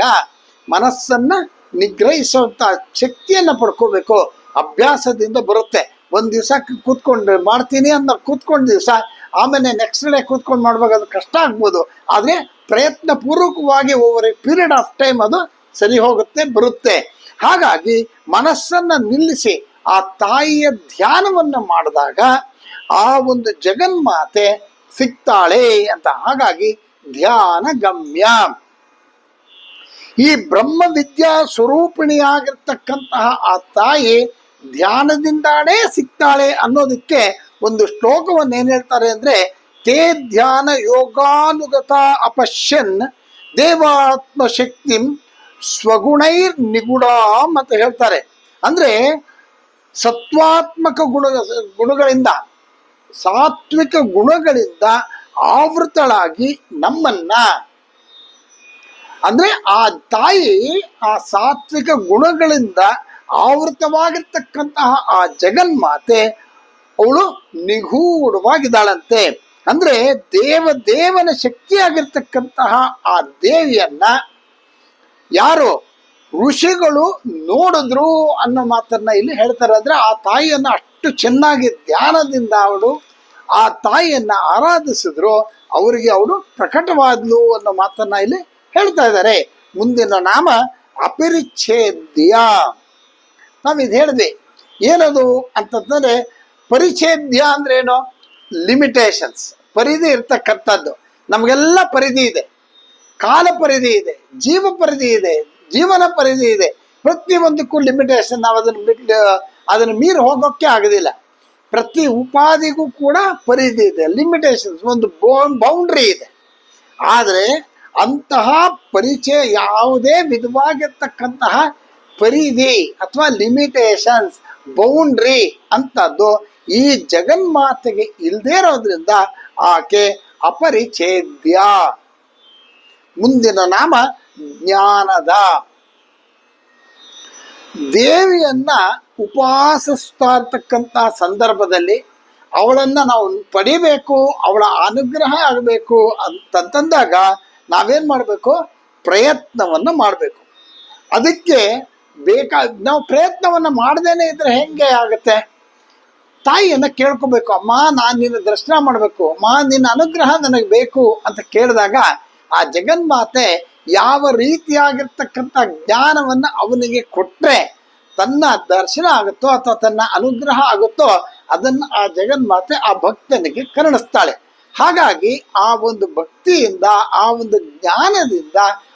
[SPEAKER 1] ಮನಸ್ಸನ್ನ ನಿಗ್ರಹಿಸುವಂತ ಶಕ್ತಿಯನ್ನ ಪಡ್ಕೋಬೇಕು. ಅಭ್ಯಾಸದಿಂದ ಬರುತ್ತೆ. ಒಂದ್ ದಿವಸ ಕೂತ್ಕೊಂಡು ಮಾಡ್ತೀನಿ ಅಂತ ಕೂತ್ಕೊಂಡ್ ದಿವಸ, ಆಮೇಲೆ ನೆಕ್ಸ್ಟ್ ಡೇ ಕೂತ್ಕೊಂಡು ಮಾಡ್ಬೇಕು, ಅದು ಕಷ್ಟ ಆಗ್ಬೋದು. ಆದ್ರೆ ಪ್ರಯತ್ನ ಪೂರ್ವಕವಾಗಿ over A period of time ಅದು ಸರಿ ಹೋಗುತ್ತೆ, ಬರುತ್ತೆ. ಹಾಗಾಗಿ ಮನಸ್ಸನ್ನ ನಿಲ್ಲಿಸಿ ಆ ತಾಯಿಯ ಧ್ಯಾನವನ್ನ ಮಾಡಿದಾಗ ಆ ಒಂದು ಜಗನ್ಮಾತೆ ಸಿಗ್ತಾಳೆ ಅಂತ. ಹಾಗಾಗಿ ಧ್ಯಾನ ಗಮ್ಯ. ಈ ಬ್ರಹ್ಮ ವಿದ್ಯಾ ಸ್ವರೂಪಿಣಿಯಾಗಿರ್ತಕ್ಕಂತಹ ಆ ತಾಯಿ ಧ್ಯಾನದಿಂದಾನೇ ಸಿಗ್ತಾಳೆ ಅನ್ನೋದಕ್ಕೆ ಒಂದು ಶ್ಲೋಕವನ್ನು ಏನ್ ಹೇಳ್ತಾರೆ ಅಂದ್ರೆ, ತೇ ಧ್ಯಾನ ಯೋಗಾನುಗತ ಅಪಶ್ಯನ್ ದೇವಾತ್ಮ ಶಕ್ತಿಂ ಸ್ವಗುಣೈರ್ ನಿಗುಣಾಂ ಅಂತ ಹೇಳ್ತಾರೆ. ಅಂದ್ರೆ ಸತ್ವಾತ್ಮಕ ಗುಣಗಳಿಂದ, ಸಾತ್ವಿಕ ಗುಣಗಳಿಂದ ಆವೃತಳಾಗಿ ನಮ್ಮನ್ನ, ಅಂದ್ರೆ ಆ ತಾಯಿ ಆ ಸಾತ್ವಿಕ ಗುಣಗಳಿಂದ ಆವೃತವಾಗಿರ್ತಕ್ಕಂತಹ ಆ ಜಗನ್ಮಾತೆ ಅವಳು ನಿಗೂಢವಾಗಿದ್ದಾಳಂತೆ. ಅಂದ್ರೆ ದೇವನ ಶಕ್ತಿಯಾಗಿರ್ತಕ್ಕಂತಹ ಆ ದೇವಿಯನ್ನ ಯಾರು ಋಷಿಗಳು ನೋಡಿದ್ರು ಅನ್ನೋ ಮಾತನ್ನ ಇಲ್ಲಿ ಹೇಳ್ತಾರೆ. ಅಂದ್ರೆ ಆ ತಾಯಿಯನ್ನ ಅಷ್ಟು ಚೆನ್ನಾಗಿ ಧ್ಯಾನದಿಂದ ಅವಳು ಆ ತಾಯಿಯನ್ನ ಆರಾಧಿಸಿದ್ರು, ಅವರಿಗೆ ಅವಳು ಪ್ರಕಟವಾದ್ಲು ಅನ್ನೋ ಮಾತನ್ನ ಇಲ್ಲಿ ಹೇಳ್ತಾ ಇದ್ದಾರೆ. ಮುಂದಿನ ನಾಮ ಅಪರಿಚ್ಛೇದ್ಯ. ನಾವಿದು ಹೇಳಿದ್ವಿ. ಏನದು ಅಂತಂದ್ರೆ, ಪರಿಚ್ಛೇದ್ಯ ಅಂದ್ರೆ ಏನು? ಲಿಮಿಟೇಷನ್ಸ್, ಪರಿಧಿ ಇರ್ತಕ್ಕಂಥದ್ದು. ನಮಗೆಲ್ಲ ಪರಿಧಿ ಇದೆ, ಕಾಲ ಪರಿಧಿ ಇದೆ, ಜೀವ ಪರಿಧಿ ಇದೆ, ಜೀವನ ಪರಿಧಿ ಇದೆ. ಪ್ರತಿಯೊಂದಕ್ಕೂ ಲಿಮಿಟೇಷನ್. ನಾವು ಅದನ್ನು ಮೀರಿ ಹೋಗೋಕ್ಕೆ ಆಗೋದಿಲ್ಲ. ಪ್ರತಿ ಉಪಾಧಿಗೂ ಕೂಡ ಪರಿಧಿ ಇದೆ, ಲಿಮಿಟೇಷನ್ಸ್, ಒಂದು ಬೌಂಡ್ರಿ ಇದೆ. ಆದರೆ ಅಂತಹ ಪರಿಚಯ ಯಾವುದೇ ವಿಧವಾಗಿರ್ತಕ್ಕಂತಹ ಪರಿಧಿ ಅಥವಾ ಲಿಮಿಟೇಷನ್ಸ್, ಬೌಂಡ್ರಿ ಅಂತದ್ದು ಈ ಜಗನ್ಮಾತೆಗೆ ಇಲ್ಲದೇ ಇರೋದ್ರಿಂದ ಆಕೆ ಅಪರಿಚ್ಛೇದ್ಯ. ಮುಂದಿನ ನಾಮ ಜ್ಞಾನದ. ದೇವಿಯನ್ನ ಉಪಾಸಿಸ್ತಾ ಇರ್ತಕ್ಕಂಥ ಸಂದರ್ಭದಲ್ಲಿ ಅವಳನ್ನ ನಾವು ಪಡಿಬೇಕು, ಅವಳ ಅನುಗ್ರಹ ಆಗಬೇಕು ಅಂತಂದಾಗ ನಾವೇನ್ ಮಾಡಬೇಕು? ಪ್ರಯತ್ನವನ್ನ ಮಾಡಬೇಕು. ಅದಕ್ಕೆ ನಾವು ಪ್ರಯತ್ನವನ್ನ ಮಾಡದೇನೆ ಇದ್ರೆ ಹೆಂಗೆ ಆಗುತ್ತೆ? ತಾಯಿಯನ್ನ ಕೇಳ್ಕೋಬೇಕು. ಅಮ್ಮ, ನಾನು ನಿನ್ನ ದರ್ಶನ ಮಾಡಬೇಕು, ಅಮ್ಮ ನಿನ್ನ ಅನುಗ್ರಹ ನನಗೆ ಬೇಕು ಅಂತ ಕೇಳಿದಾಗ ಆ ಜಗನ್ಮಾತೆ ಯಾವ ರೀತಿಯಾಗಿರ್ತಕ್ಕಂಥ ಜ್ಞಾನವನ್ನ ಅವನಿಗೆ ಕೊಟ್ರೆ ತನ್ನ ದರ್ಶನ ಆಗುತ್ತೋ ಅಥವಾ ತನ್ನ ಅನುಗ್ರಹ ಆಗುತ್ತೋ ಅದನ್ನ ಆ ಜಗನ್ಮಾತೆ ಆ ಭಕ್ತನಿಗೆ ಕರುಣಿಸ್ತಾಳೆ. ಹಾಗಾಗಿ ಆ ಒಂದು ಭಕ್ತಿಯಿಂದ, ಆ ಒಂದು ಜ್ಞಾನದಿಂದ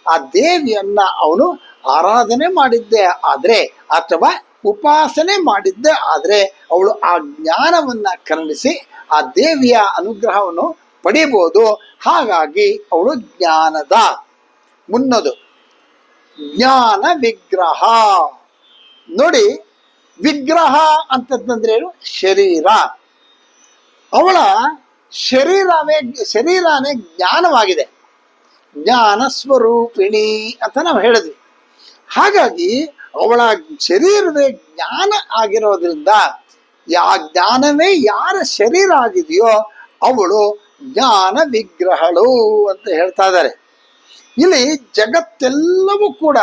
[SPEAKER 1] ಆ ದೇವಿಯನ್ನ ಅವನು ಆರಾಧನೆ ಮಾಡಿದ್ದೆ ಆದ್ರೆ ಅಥವಾ ಉಪಾಸನೆ ಮಾಡಿದ್ದೆ ಆದ್ರೆ ಅವಳು ಆ ಜ್ಞಾನವನ್ನ ಕರುಣಿಸಿ ಆ ದೇವಿಯ ಅನುಗ್ರಹವನ್ನು ಪಡಿಬಹುದು. ಹಾಗಾಗಿ ಅವಳು ಜ್ಞಾನದ. ಮುನ್ನದು ಜ್ಞಾನ ವಿಗ್ರಹ. ನೋಡಿ, ವಿಗ್ರಹ ಅಂತಂದ್ರೇನು? ಶರೀರ. ಅವಳ ಶರೀರನೇ ಜ್ಞಾನವಾಗಿದೆ, ಜ್ಞಾನ ಸ್ವರೂಪಿಣಿ ಅಂತ ನಾವು ಹೇಳಿದ್ವಿ. ಹಾಗಾಗಿ ಅವಳ ಶರೀರವೇ ಜ್ಞಾನ ಆಗಿರೋದ್ರಿಂದ ಜ್ಞಾನವೇ ಯಾರ ಶರೀರ ಆಗಿದೆಯೋ ಅವಳು ಜ್ಞಾನ ವಿಗ್ರಹಳು ಅಂತ ಹೇಳ್ತಾ ಇದ್ದಾರೆ. ಇಲ್ಲಿ ಜಗತ್ತೆಲ್ಲವೂ ಕೂಡ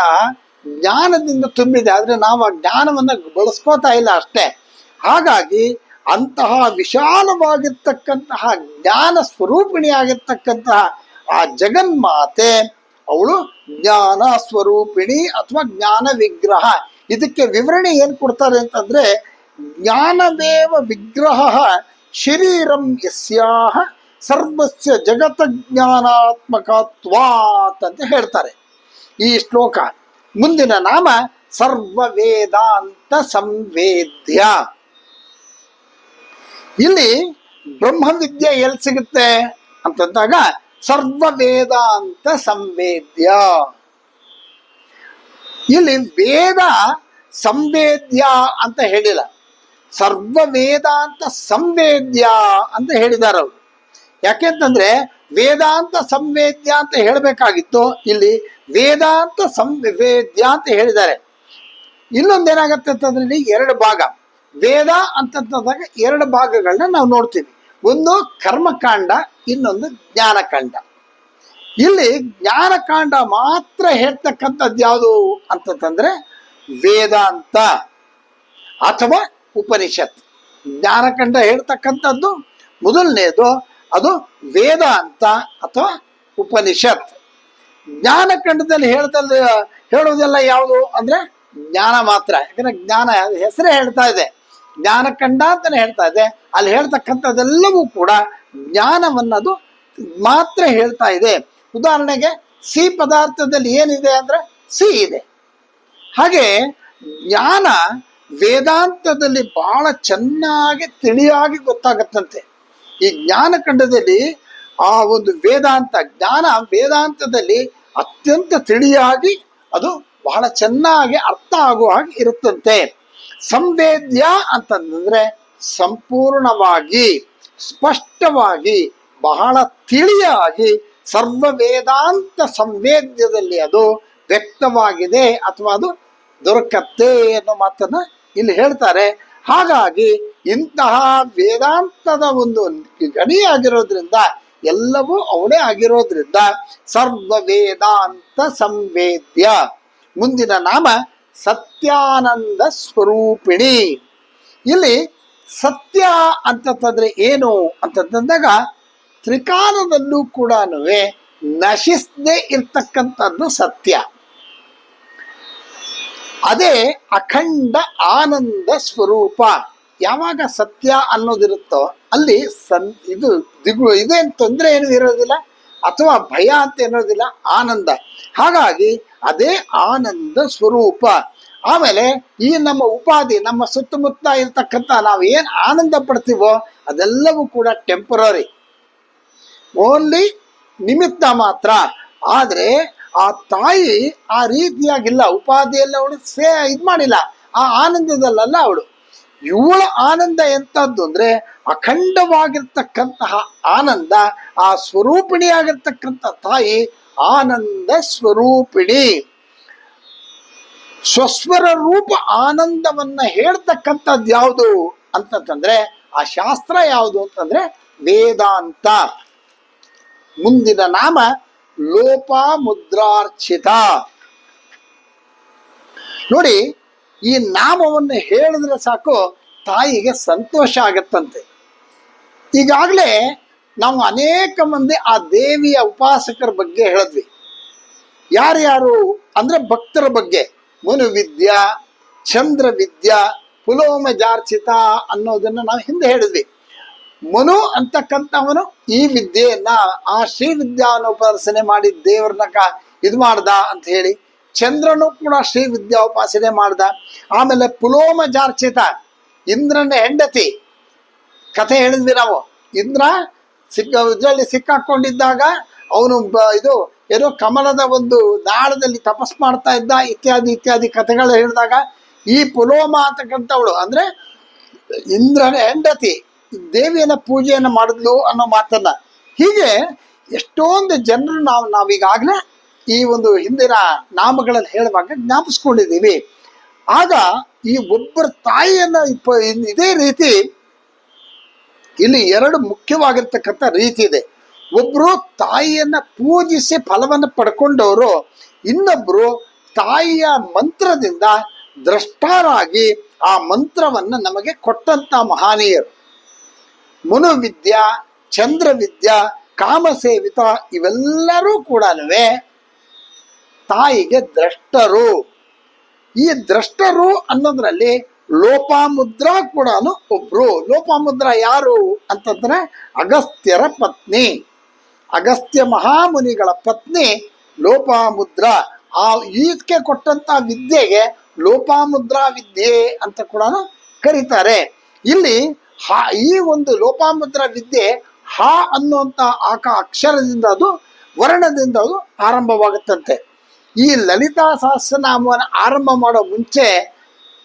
[SPEAKER 1] ಜ್ಞಾನದಿಂದ ತುಂಬಿದೆ, ಆದ್ರೆ ನಾವು ಆ ಜ್ಞಾನವನ್ನ ಬಳಸ್ಕೋತಾ ಇಲ್ಲ ಅಷ್ಟೇ. ಹಾಗಾಗಿ ಅಂತಹ ವಿಶಾಲವಾಗಿರ್ತಕ್ಕಂತಹ ಜ್ಞಾನ ಸ್ವರೂಪಿಣಿಯಾಗಿರ್ತಕ್ಕಂತಹ ಆ ಜಗನ್ಮಾತೆ ಅವಳು ಜ್ಞಾನ ಸ್ವರೂಪಿಣಿ ಅಥವಾ ಜ್ಞಾನ ವಿಗ್ರಹ. ಇದಕ್ಕೆ ವಿವರಣೆ ಏನ್ ಕೊಡ್ತಾರೆ ಅಂತಂದ್ರೆ, ಜ್ಞಾನದೇವ ವಿಗ್ರಹ ಶರೀರಂ ಯಸ್ಯಾಹ ಸರ್ವಸ್ಯ ಜಗತ ಜ್ಞಾನಾತ್ಮಕತ್ವಾತ್ ಅಂತ ಹೇಳ್ತಾರೆ ಈ ಶ್ಲೋಕ. ಮುಂದಿನ ನಾಮ ಸರ್ವ ವೇದಾಂತ ಸಂವೇದ್ಯ. ಇಲ್ಲಿ ಬ್ರಹ್ಮವಿದ್ಯೆ ಎಲ್ಲಿ ಸಿಗುತ್ತೆ ಅಂತಂದಾಗ ಸರ್ವ ವೇದಾಂತ ಸಂವೇದ್ಯ. ಇಲ್ಲಿ ವೇದ ಸಂವೇದ್ಯ ಅಂತ ಹೇಳಿಲ್ಲ, ಸರ್ವ ವೇದಾಂತ ಸಂವೇದ್ಯ ಅಂತ ಹೇಳಿದ್ದಾರೆ ಅವರು. ಯಾಕೆಂತಂದ್ರೆ ವೇದಾಂತ ಸಂವೇದ್ಯ ಅಂತ ಹೇಳಬೇಕಾಗಿತ್ತು, ಇಲ್ಲಿ ವೇದಾಂತ ಸಂವೇದ್ಯ ಅಂತ ಹೇಳಿದ್ದಾರೆ. ಇನ್ನೊಂದೇನಾಗತ್ತೆ ಅಂತಂದ್ರೆ ಇಲ್ಲಿ ಎರಡು ಭಾಗ, ವೇದ ಅಂತಂದಾಗ ಎರಡು ಭಾಗಗಳನ್ನ ನಾವು ನೋಡ್ತೀವಿ. ಒಂದು ಕರ್ಮಕಾಂಡ, ಇನ್ನೊಂದು ಜ್ಞಾನಕಾಂಡ. ಇಲ್ಲಿ ಜ್ಞಾನಕಾಂಡ ಮಾತ್ರ ಹೇಳ್ತಕ್ಕಂಥದ್ದು ಯಾವುದು ಅಂತಂದ್ರೆ ವೇದಾಂತ ಅಥವಾ ಉಪನಿಷತ್. ಜ್ಞಾನಕಾಂಡ ಹೇಳ್ತಕ್ಕಂಥದ್ದು ಮೊದಲನೇದು, ಅದು ವೇದಾಂತ ಅಥವಾ ಉಪನಿಷತ್. ಜ್ಞಾನಕಾಂಡದಲ್ಲಿ ಹೇಳೋದೆಲ್ಲ ಯಾವುದು ಅಂದ್ರೆ ಜ್ಞಾನ ಮಾತ್ರ. ಯಾಕಂದ್ರೆ ಜ್ಞಾನ ಹೆಸರೇ ಹೇಳ್ತಾ ಇದೆ, ಜ್ಞಾನಕಾಂಡ ಅಂತಾನೆ ಹೇಳ್ತಾ ಇದೆ. ಅಲ್ಲಿ ಹೇಳ್ತಕ್ಕಂಥದ್ದೆಲ್ಲವೂ ಕೂಡ ಜ್ಞಾನವನ್ನದು ಮಾತ್ರ ಹೇಳ್ತಾ ಇದೆ. ಉದಾಹರಣೆಗೆ ಸಿ ಪದಾರ್ಥದಲ್ಲಿ ಏನಿದೆ ಅಂದ್ರೆ ಸಿ ಇದೆ. ಹಾಗೆ ಜ್ಞಾನ ವೇದಾಂತದಲ್ಲಿ ಬಹಳ ಚೆನ್ನಾಗಿ ತಿಳಿಯಾಗಿ ಗೊತ್ತಾಗತ್ತಂತೆ. ಈ ಜ್ಞಾನಕಾಂಡದಲ್ಲಿ ಆ ಒಂದು ವೇದಾಂತ ಜ್ಞಾನ ವೇದಾಂತದಲ್ಲಿ ಅತ್ಯಂತ ತಿಳಿಯಾಗಿ ಅದು ಬಹಳ ಚೆನ್ನಾಗಿ ಅರ್ಥ ಆಗುವ ಹಾಗೆ ಇರುತ್ತಂತೆ. ಸಂವೇದ್ಯ ಅಂತಂದ್ರೆ ಸಂಪೂರ್ಣವಾಗಿ, ಸ್ಪಷ್ಟವಾಗಿ, ಬಹಳ ತಿಳಿಯಾಗಿ ಸರ್ವ ವೇದಾಂತ ಸಂವೇದ್ಯದಲ್ಲಿ ಅದು ವ್ಯಕ್ತವಾಗಿದೆ ಅಥವಾ ಅದು ದೊರಕತ್ತೆ ಅನ್ನೋ ಮಾತನ್ನ ಇಲ್ಲಿ ಹೇಳ್ತಾರೆ. ಹಾಗಾಗಿ ಇಂತಹ ವೇದಾಂತದ ಒಂದು ಗಣಿಯಾಗಿರೋದ್ರಿಂದ, ಎಲ್ಲವೂ ಅವಳೇ ಆಗಿರೋದ್ರಿಂದ ಸರ್ವ ವೇದಾಂತ ಸಂವೇದ್ಯ. ಮುಂದಿನ ನಾಮ ಸತ್ಯಾನಂದ ಸ್ವರೂಪಿಣಿ. ಇಲ್ಲಿ ಸತ್ಯ ಅಂತಂದ್ರೆ ಏನು ಅಂತಂದಾಗ ತ್ರಿಕಾಲದಲ್ಲೂ ಕೂಡ ನಶಿಸದೆ ಇರ್ತಕ್ಕಂಥದ್ದು ಸತ್ಯ. ಅದೇ ಅಖಂಡ ಆನಂದ ಸ್ವರೂಪ. ಯಾವಾಗ ಸತ್ಯ ಅನ್ನೋದಿರುತ್ತೋ ಅಲ್ಲಿ ಇದೇನು ತೊಂದರೆ ಏನು ಇರೋದಿಲ್ಲ ಅಥವಾ ಭಯ ಅಂತ ಇರೋದಿಲ್ಲ, ಆನಂದ. ಹಾಗಾಗಿ ಅದೇ ಆನಂದ ಸ್ವರೂಪ. ಆಮೇಲೆ ಈ ನಮ್ಮ ಉಪಾಧಿ, ನಮ್ಮ ಸುತ್ತಮುತ್ತ ಇರ್ತಕ್ಕಂಥ ನಾವು ಏನು ಆನಂದ ಪಡ್ತೀವೋ ಅದೆಲ್ಲವೂ ಕೂಡ ಟೆಂಪರರಿ, ಓನ್ಲಿ ನಿಮಿತ್ತ ಮಾತ್ರ. ಆದ್ರೆ ಆ ತಾಯಿ ಆ ರೀತಿಯಾಗಿಲ್ಲ, ಉಪಾಧಿಯೆಲ್ಲ ಅವಳು ಇದು ಮಾಡಿಲ್ಲ, ಆ ಆನಂದದಲ್ಲ ಅವಳು. ಇವಳ ಆನಂದ ಎಂತದ್ದು ಅಂದ್ರೆ ಅಖಂಡವಾಗಿರ್ತಕ್ಕಂತಹ ಆನಂದ. ಆ ಸ್ವರೂಪಿಣಿಯಾಗಿರ್ತಕ್ಕಂಥ ತಾಯಿ ಆನಂದ ಸ್ವರೂಪಿಣಿ. ಸ್ವಸ್ವರ ರೂಪ ಆನಂದವನ್ನ ಹೇಳ್ತಕ್ಕಂಥದ್ದು ಯಾವುದು ಅಂತಂದ್ರೆ ಆ ಶಾಸ್ತ್ರ ಯಾವುದು ಅಂತಂದ್ರೆ ವೇದಾಂತ. ಮುಂದಿನ ನಾಮ ಲೋಪಾಮುದ್ರಾರ್ಚಿತ. ನೋಡಿ, ಈ ನಾಮವನ್ನು ಹೇಳಿದ್ರೆ ಸಾಕು ತಾಯಿಗೆ ಸಂತೋಷ ಆಗತ್ತಂತೆ. ಈಗಾಗಲೇ ನಾವು ಅನೇಕ ಮಂದಿ ಆ ದೇವಿಯ ಉಪಾಸಕರ ಬಗ್ಗೆ ಹೇಳಿದ್ವಿ. ಯಾರ್ಯಾರು ಅಂದ್ರೆ ಭಕ್ತರ ಬಗ್ಗೆ. ಮನುವಿದ್ಯಾ, ಚಂದ್ರವಿದ್ಯಾ, ಪುಲೋಮಜಾರ್ಚಿತ ಅನ್ನೋದನ್ನ ನಾವು ಹಿಂದೆ ಹೇಳಿದ್ವಿ. ಮನು ಅಂತಕ್ಕಂಥವನು ಈ ವಿದ್ಯೆಯನ್ನ ಆ ಶ್ರೀ ವಿದ್ಯಾನೋಪಾಸನೆ ಮಾಡಿ ದೇವರನ್ನ ಇದು ಮಾಡ್ದ ಅಂತ ಹೇಳಿ. ಚಂದ್ರನು ಕೂಡ ಶ್ರೀ ವಿದ್ಯಾ ಉಪಾಸನೆ ಮಾಡ್ದ. ಆಮೇಲೆ ಪುಲೋಮಜಾರ್ಚಿತ, ಇಂದ್ರನ ಹೆಂಡತಿ ಕಥೆ ಹೇಳಿದ್ವಿ ನಾವು. ಇಂದ್ರ ಇದರಲ್ಲಿ ಸಿಕ್ಕಾಕೊಂಡಿದ್ದಾಗ ಅವನು ಇದು ಏನೋ ಕಮಲದ ಒಂದು ನಾಳದಲ್ಲಿ ತಪಸ್ ಮಾಡ್ತಾ ಇದ್ದ, ಇತ್ಯಾದಿ ಇತ್ಯಾದಿ ಕಥೆಗಳು ಹೇಳಿದಾಗ ಈ ಪುಲೋಮ ಅಂತಕ್ಕಂಥವಳು ಅಂದ್ರೆ ಇಂದ್ರನ ಹೆಂಡತಿ ದೇವಿಯನ್ನ ಪೂಜೆಯನ್ನು ಮಾಡಿದ್ಲು ಅನ್ನೋ ಮಾತನ್ನ. ಹೀಗೆ ಎಷ್ಟೊಂದು ಜನರು ನಾವೀಗಾಗಲೇ ಈ ಒಂದು ಹಿಂದಿನ ನಾಮಗಳಲ್ಲಿ ಹೇಳುವಾಗ ಜ್ಞಾಪಿಸ್ಕೊಂಡಿದ್ದೀವಿ. ಆಗ ಈ ಒಬ್ಬರ ತಾಯಿಯನ್ನ ಇದೇ ರೀತಿ ಇಲ್ಲಿ ಎರಡು ಮುಖ್ಯವಾಗಿರ್ತಕ್ಕಂಥ ರೀತಿ ಇದೆ. ಒಬ್ರು ತಾಯಿಯನ್ನ ಪೂಜಿಸಿ ಫಲವನ್ನು ಪಡ್ಕೊಂಡವರು, ಇನ್ನೊಬ್ರು ತಾಯಿಯ ಮಂತ್ರದಿಂದ ದ್ರಷ್ಟರಾಗಿ ಆ ಮಂತ್ರವನ್ನ ನಮಗೆ ಕೊಟ್ಟಂತ ಮಹಾನೀಯರು. ಮನುವಿದ್ಯಾ, ಚಂದ್ರವಿದ್ಯಾ, ಕಾಮಸೇವಿತ ಇವೆಲ್ಲರೂ ಕೂಡ ತಾಯಿಗೆ ದ್ರಷ್ಟರು. ಈ ದ್ರಷ್ಟರು ಅನ್ನೋದ್ರಲ್ಲಿ ಲೋಪಾಮುದ್ರ ಕೂಡ ಒಬ್ರು. ಲೋಪಾಮುದ್ರ ಯಾರು ಅಂತಂದ್ರೆ ಅಗಸ್ತ್ಯರ ಪತ್ನಿ, ಅಗಸ್ತ್ಯ ಮಹಾಮುನಿಗಳ ಪತ್ನಿ ಲೋಪಾಮುದ್ರ. ಆ ಈಕೆ ಕೊಟ್ಟಂತ ವಿದ್ಯೆಗೆ ಲೋಪಾಮುದ್ರಾ ವಿದ್ಯೆ ಅಂತ ಕೂಡ ಕರೀತಾರೆ. ಇಲ್ಲಿ ಈ ಒಂದು ಲೋಪಾಮುದ್ರ ವಿದ್ಯೆ ಹ ಅನ್ನುವಂಥ ಅಕ್ಷರದಿಂದ ಅದು ವರ್ಣದಿಂದ ಅದು ಆರಂಭವಾಗುತ್ತಂತೆ. ಈ ಲಲಿತಾ ಸಹಸ್ರನಾಮವನ್ನು ಆರಂಭ ಮಾಡೋ ಮುಂಚೆ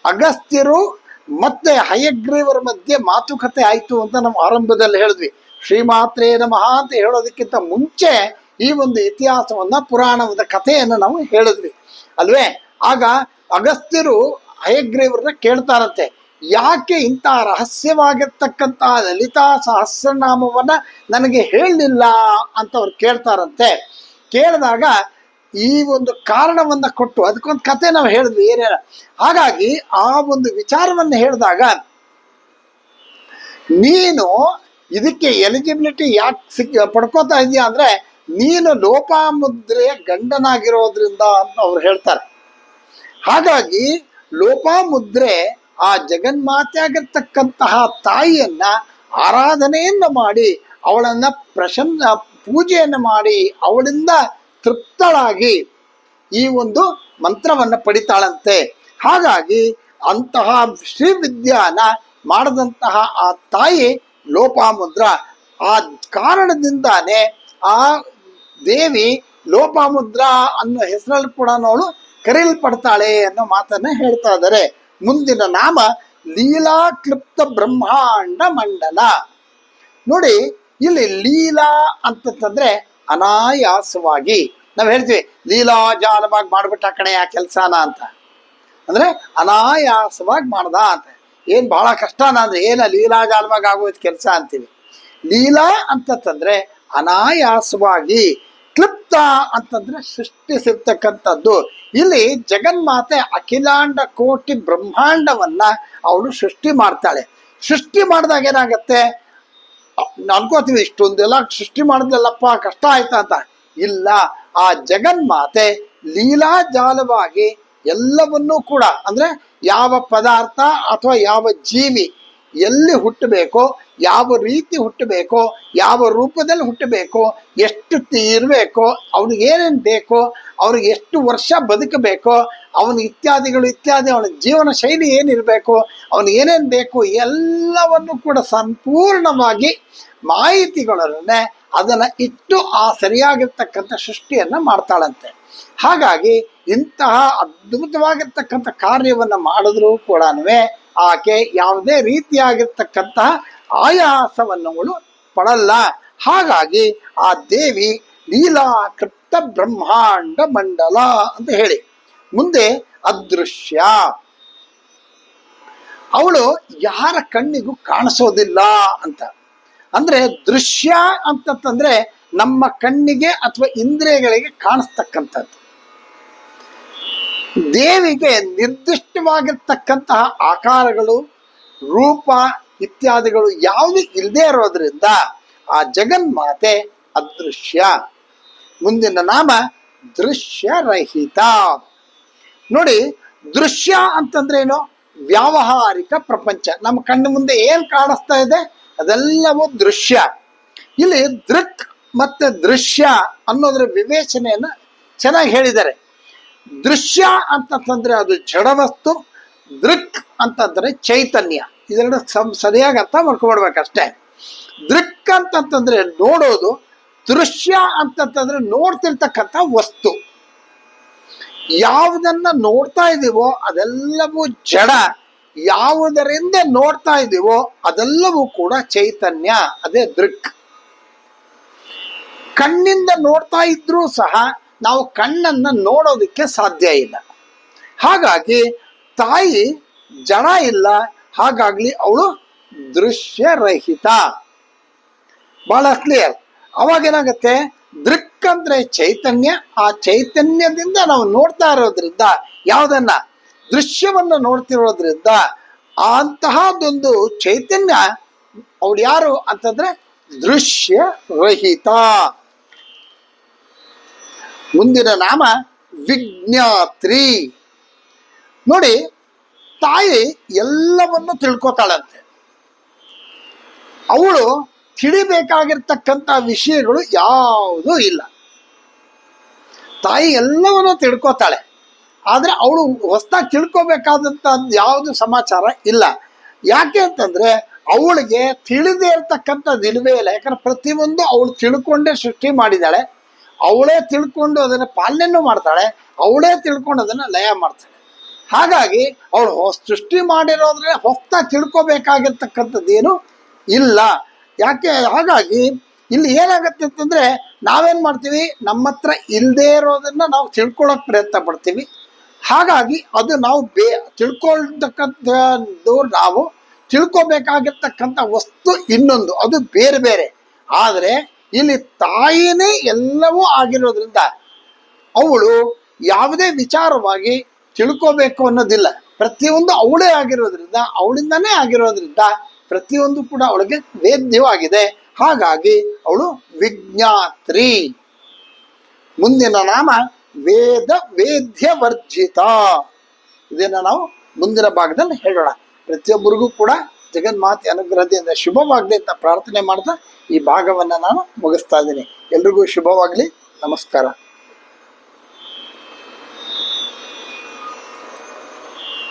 [SPEAKER 1] ಅಗಸ್ತ್ಯರು ಮತ್ತೆ ಹಯಗ್ರೀವರ ಮಧ್ಯೆ ಮಾತುಕತೆ ಆಯಿತು ಅಂತ ನಾವು ಆರಂಭದಲ್ಲಿ ಹೇಳಿದ್ವಿ. ಶ್ರೀಮಾತ್ರೇ ನಮಃ ಅಂತ ಹೇಳೋದಕ್ಕಿಂತ ಮುಂಚೆ ಈ ಒಂದು ಇತಿಹಾಸವನ್ನ, ಪುರಾಣದ ಕಥೆಯನ್ನು ನಾವು ಹೇಳಿದ್ವಿ ಅಲ್ವೇ. ಆಗ ಅಗಸ್ತ್ಯರು ಹಯಗ್ರೀವರನ್ನ ಕೇಳ್ತಾರಂತೆ, ಯಾಕೆ ಇಂಥ ರಹಸ್ಯವಾಗಿರ್ತಕ್ಕಂತಹ ಲಲಿತಾ ಸಹಸ್ರನಾಮವನ್ನ ನನಗೆ ಹೇಳಲಿಲ್ಲ ಅಂತ ಅವ್ರು ಕೇಳ್ತಾರಂತೆ. ಕೇಳಿದಾಗ ಈ ಒಂದು ಕಾರಣವನ್ನ ಕೊಟ್ಟು ಅದಕ್ಕೊಂದು ಕತೆ ನಾವು ಹೇಳಿದ್ವಿ ಏನೇನ. ಹಾಗಾಗಿ ಆ ಒಂದು ವಿಚಾರವನ್ನು ಹೇಳಿದಾಗ, ನೀನು ಇದಕ್ಕೆ ಎಲಿಜಿಬಿಲಿಟಿ ಯಾಕೆ ಪಡ್ಕೋತಾ ಇದೀಯ ಅಂದ್ರೆ ನೀನು ಲೋಪಾಮುದ್ರೆಯ ಗಂಡನಾಗಿರೋದ್ರಿಂದ ಅಂತ ಅವ್ರು ಹೇಳ್ತಾರೆ. ಹಾಗಾಗಿ ಲೋಪಾಮುದ್ರೆ ಆ ಜಗನ್ಮಾತೆ ಆಗಿರ್ತಕ್ಕಂತಹ ತಾಯಿಯನ್ನ ಆರಾಧನೆಯನ್ನು ಮಾಡಿ ಅವಳನ್ನ ಪೂಜೆಯನ್ನು ಮಾಡಿ ಅವಳಿಂದ ತೃಪ್ತಳಾಗಿ ಈ ಒಂದು ಮಂತ್ರವನ್ನ ಪಡಿತಾಳಂತೆ. ಹಾಗಾಗಿ ಅಂತಹ ಶ್ರೀವಿದ್ಯಾನ ಮಾಡದಂತಹ ಆ ತಾಯಿ ಲೋಪಾಮುದ್ರ. ಆ ಕಾರಣದಿಂದಾನೇ ಆ ದೇವಿ ಲೋಪಾಮುದ್ರ ಅನ್ನೋ ಹೆಸರಲ್ಲಿ ಕೂಡ ಅವಳು ಕರೆಯಲ್ಪಡ್ತಾಳೆ ಅನ್ನೋ ಮಾತನ್ನ ಹೇಳ್ತಾ ಇದ್ದಾರೆ. ಮುಂದಿನ ನಾಮ ಲೀಲಾ ಕ್ಲಿಪ್ತ ಬ್ರಹ್ಮಾಂಡ ಮಂಡಲ. ನೋಡಿ, ಇಲ್ಲಿ ಲೀಲಾ ಅಂತಂದ್ರೆ ಅನಾಯಾಸವಾಗಿ ನಾವು ಹೇಳ್ತೀವಿ, ಲೀಲಾಜಾಲವಾಗಿ ಮಾಡ್ಬಿಟ್ಟ ಕಣೆ ಆ ಕೆಲಸನ ಅಂತ. ಅಂದ್ರೆ ಅನಾಯಾಸವಾಗಿ ಮಾಡ್ದ ಅಂತ. ಏನ್ ಬಹಳ ಕಷ್ಟನ ಅಂದ್ರೆ ಏನ ಲೀಲಾಜಾಲವಾಗಿ ಆಗೋದ್ ಕೆಲಸ ಅಂತೀವಿ. ಲೀಲಾ ಅಂತಂದ್ರೆ ಅನಾಯಾಸವಾಗಿ, ಕ್ಲಿಪ್ತ ಅಂತಂದ್ರೆ ಸೃಷ್ಟಿಸಿರ್ತಕ್ಕಂಥದ್ದು. ಇಲ್ಲಿ ಜಗನ್ಮಾತೆ ಅಖಿಲಾಂಡ ಕೋಟಿ ಬ್ರಹ್ಮಾಂಡವನ್ನ ಅವಳು ಸೃಷ್ಟಿ ಮಾಡ್ತಾಳೆ. ಸೃಷ್ಟಿ ಮಾಡಿದಾಗ ಏನಾಗತ್ತೆ, ಅನ್ಕೋತೀವಿ ಇಷ್ಟೊಂದೆಲ್ಲ ಸೃಷ್ಟಿ ಮಾಡಿದ್ಲಲ್ಲಪ್ಪ ಕಷ್ಟ ಆಯ್ತಾ ಅಂತ. ಇಲ್ಲ, ಆ ಜಗನ್ಮಾತೆ ಲೀಲಾಜಾಲವಾಗಿ ಎಲ್ಲವನ್ನೂ ಕೂಡ, ಅಂದ್ರೆ ಯಾವ ಪದಾರ್ಥ ಅಥವಾ ಯಾವ ಜೀವಿ ಎಲ್ಲಿ ಹುಟ್ಟಬೇಕೋ, ಯಾವ ರೀತಿ ಹುಟ್ಟಬೇಕೋ, ಯಾವ ರೂಪದಲ್ಲಿ ಹುಟ್ಟಬೇಕೋ, ಎಷ್ಟು ಇರಬೇಕೋ, ಅವ್ನಿಗೆ ಏನೇನು ಬೇಕೋ, ಅವ್ರಿಗೆ ಎಷ್ಟು ವರ್ಷ ಬದುಕಬೇಕೋ, ಅವನಿಗೆ ಇತ್ಯಾದಿ ಅವನ ಜೀವನ ಶೈಲಿ ಏನಿರಬೇಕು, ಅವನಿಗೆ ಏನೇನು ಬೇಕು ಎಲ್ಲವನ್ನು ಕೂಡ ಸಂಪೂರ್ಣವಾಗಿ ಮಾಹಿತಿಗಳನ್ನೇ ಅದನ್ನ ಇಟ್ಟು ಆ ಸರಿಯಾಗಿರ್ತಕ್ಕಂಥ ಸೃಷ್ಟಿಯನ್ನ ಮಾಡ್ತಾಳಂತೆ. ಹಾಗಾಗಿ ಇಂತಹ ಅದ್ಭುತವಾಗಿರ್ತಕ್ಕಂಥ ಕಾರ್ಯವನ್ನ ಮಾಡಿದ್ರೂ ಕೂಡ ಆಕೆ ಯಾವುದೇ ರೀತಿಯಾಗಿರ್ತಕ್ಕಂತಹ ಆಯಾಸವನ್ನು ಪಡಲ್ಲ. ಹಾಗಾಗಿ ಆ ದೇವಿ ಲೀಲಾ ಕೃಪ್ತ ಬ್ರಹ್ಮಾಂಡ ಮಂಡಲ ಅಂತ ಹೇಳಿ. ಮುಂದೆ ಅದೃಶ್ಯ, ಅವಳು ಯಾರ ಕಣ್ಣಿಗೂ ಕಾಣಿಸೋದಿಲ್ಲ ಅಂತ. ಅಂದ್ರೆ ದೃಶ್ಯ ಅಂತಂದ್ರೆ ನಮ್ಮ ಕಣ್ಣಿಗೆ ಅಥವಾ ಇಂದ್ರಿಯಗಳಿಗೆ ಕಾಣಿಸ್ತಕ್ಕಂಥದ್ದು. ದೇವಿಗೆ ನಿರ್ದಿಷ್ಟವಾಗಿರ್ತಕ್ಕಂತಹ ಆಕಾರಗಳು, ರೂಪ ಇತ್ಯಾದಿಗಳು ಯಾವುದು ಇಲ್ಲದೆ ಇರೋದ್ರಿಂದ ಆ ಜಗನ್ಮಾತೆ ಅದೃಶ್ಯ. ಮುಂದಿನ ನಾಮ ದೃಶ್ಯರಹಿತ. ನೋಡಿ, ದೃಶ್ಯ ಅಂತಂದ್ರೇನು? ವ್ಯಾವಹಾರಿಕ ಪ್ರಪಂಚ. ನಮ್ಮ ಕಣ್ಣು ಮುಂದೆ ಏನ್ ಕಾಣಿಸ್ತಾ ಇದೆ ಅದೆಲ್ಲವೂ ದೃಶ್ಯ. ಇಲ್ಲಿ ದೃಕ್ ಮತ್ತೆ ದೃಶ್ಯ ಅನ್ನೋದ್ರ ವಿವೇಚನೆಯನ್ನ ಚೆನ್ನಾಗಿ ಹೇಳಿದ್ದಾರೆ. ದೃಶ್ಯ ಅಂತಂದ್ರೆ ಅದು ಜಡವಸ್ತು, ದೃಕ್ ಅಂತಂದ್ರೆ ಚೈತನ್ಯ. ಇದೆರಡು ಸರಿಯಾಗಿ ಅರ್ಥ ಮಾಡ್ಕೊಬಿಡ್ಬೇಕಷ್ಟೇ. ದೃಕ್ ಅಂತಂದ್ರೆ ನೋಡೋದು, ದೃಶ್ಯ ಅಂತಂದ್ರೆ ನೋಡ್ತಿರ್ತಕ್ಕಂಥ ವಸ್ತು. ಯಾವುದನ್ನ ನೋಡ್ತಾ ಇದೀವೋ ಅದೆಲ್ಲವೂ ಜಡ, ಯಾವುದರಿಂದ ನೋಡ್ತಾ ಇದೀವೋ ಅದೆಲ್ಲವೂ ಕೂಡ ಚೈತನ್ಯ, ಅದೇ ದೃಕ್. ಕಣ್ಣಿಂದ ನೋಡ್ತಾ ಇದ್ರೂ ಸಹ ನಾವು ಕಣ್ಣನ್ನ ನೋಡೋದಕ್ಕೆ ಸಾಧ್ಯ ಇಲ್ಲ. ಹಾಗಾಗಿ ತಾಯಿ ಜಡ ಇಲ್ಲ, ಹಾಗಾಗಿ ಅವಳು ದೃಶ್ಯರಹಿತ. ಬಹಳ ಕ್ಲಿಯರ್. ಅವಾಗೇನಾಗತ್ತೆ, ದೃಕ್ ಅಂದ್ರೆ ಚೈತನ್ಯ. ಆ ಚೈತನ್ಯದಿಂದ ನಾವು ನೋಡ್ತಾ ಇರೋದ್ರಿಂದ, ಯಾವುದನ್ನ ದೃಶ್ಯವನ್ನ ನೋಡ್ತಿರೋದ್ರಿಂದ ಅಂತಹದೊಂದು ಚೈತನ್ಯ ಅವಳು ಯಾರು ಅಂತಂದ್ರೆ ದೃಶ್ಯರಹಿತ. ಮುಂದಿನ ನಾಮ ವಿಜ್ಞಾತ್ರಿ. ನೋಡಿ, ತಾಯಿ ಎಲ್ಲವನ್ನು ತಿಳ್ಕೊತಾಳಂತೆ. ಅವಳು ತಿಳಿಬೇಕಾಗಿರ್ತಕ್ಕಂಥ ವಿಷಯಗಳು ಯಾವುದೂ ಇಲ್ಲ. ತಾಯಿ ಎಲ್ಲವನ್ನೂ ತಿಳ್ಕೊತಾಳೆ, ಆದ್ರೆ ಅವಳು ಹೊಸದಾಗಿ ತಿಳ್ಕೊಬೇಕಾದಂತ ಯಾವುದು ಸಮಾಚಾರ ಇಲ್ಲ. ಯಾಕೆ ಅಂತಂದ್ರೆ ಅವಳಿಗೆ ತಿಳಿದೇ ಇರ್ತಕ್ಕಂಥದ್ದು ಇಲ್ವೇ ಇಲ್ಲ. ಯಾಕಂದ್ರೆ ಪ್ರತಿಯೊಂದು ಅವಳು ತಿಳ್ಕೊಂಡೇ ಸೃಷ್ಟಿ ಮಾಡಿದಾಳೆ, ಅವಳೇ ತಿಳ್ಕೊಂಡು ಅದನ್ನ ಪಾಲನೆಯನ್ನು ಮಾಡ್ತಾಳೆ, ಅವಳೇ ತಿಳ್ಕೊಂಡು ಅದನ್ನ ಲಯ ಮಾಡ್ತಾಳೆ. ಹಾಗಾಗಿ ಅವಳು ಸೃಷ್ಟಿ ಮಾಡಿರೋದ್ರೆ ಹೊಸ ತಿಳ್ಕೊಬೇಕಾಗಿರ್ತಕ್ಕಂಥದ್ದೇನು ಇಲ್ಲ. ಯಾಕೆ? ಹಾಗಾಗಿ ಇಲ್ಲಿ ಏನಾಗತ್ತೆ ಅಂತಂದ್ರೆ ನಾವೇನ್ ಮಾಡ್ತೀವಿ, ನಮ್ಮ ಹತ್ರ ಇಲ್ಲದೆ ಇರೋದನ್ನ ನಾವು ತಿಳ್ಕೊಳಕ್ ಪ್ರಯತ್ನ ಪಡ್ತೀವಿ. ಹಾಗಾಗಿ ಅದು ನಾವು ತಿಳ್ಕೊಳ್ತಕ್ಕಂಥದ್ದು, ನಾವು ತಿಳ್ಕೊಬೇಕಾಗಿರ್ತಕ್ಕಂಥ ವಸ್ತು ಇನ್ನೊಂದು, ಅದು ಬೇರೆ ಬೇರೆ. ಆದರೆ ಇಲ್ಲಿ ತಾಯಿನೇ ಎಲ್ಲವೂ ಆಗಿರೋದ್ರಿಂದ ಅವಳು ಯಾವುದೇ ವಿಚಾರವಾಗಿ ತಿಳ್ಕೋಬೇಕು ಅನ್ನೋದಿಲ್ಲ. ಪ್ರತಿಯೊಂದು ಅವಳೇ ಆಗಿರೋದ್ರಿಂದ, ಅವಳಿಂದನೇ ಆಗಿರೋದ್ರಿಂದ ಪ್ರತಿಯೊಂದು ಕೂಡ ಅವಳಿಗೆ ವೇದ್ಯವಾಗಿದೆ. ಹಾಗಾಗಿ ಅವಳು ವಿಜ್ಞಾತ್ರಿ. ಮುಂದಿನ ನಾಮ ವೇದ ವೇದ್ಯವರ್ಜಿತ. ಇದನ್ನ ನಾವು ಮುಂದಿನ ಭಾಗದಲ್ಲಿ ಹೇಳೋಣ. ಪ್ರತಿಯೊಬ್ಬರಿಗೂ ಕೂಡ ಜಗನ್ಮಾತೆ ಅನುಗ್ರಹದಿಂದ ಶುಭವಾಗ್ಲಿ ಅಂತ ಪ್ರಾರ್ಥನೆ ಮಾಡ್ತಾ ಈ ಭಾಗವನ್ನ ನಾನು ಮುಗಿಸ್ತಾ ಇದ್ದೀನಿ. ಎಲ್ರಿಗೂ ಶುಭವಾಗ್ಲಿ. ನಮಸ್ಕಾರ.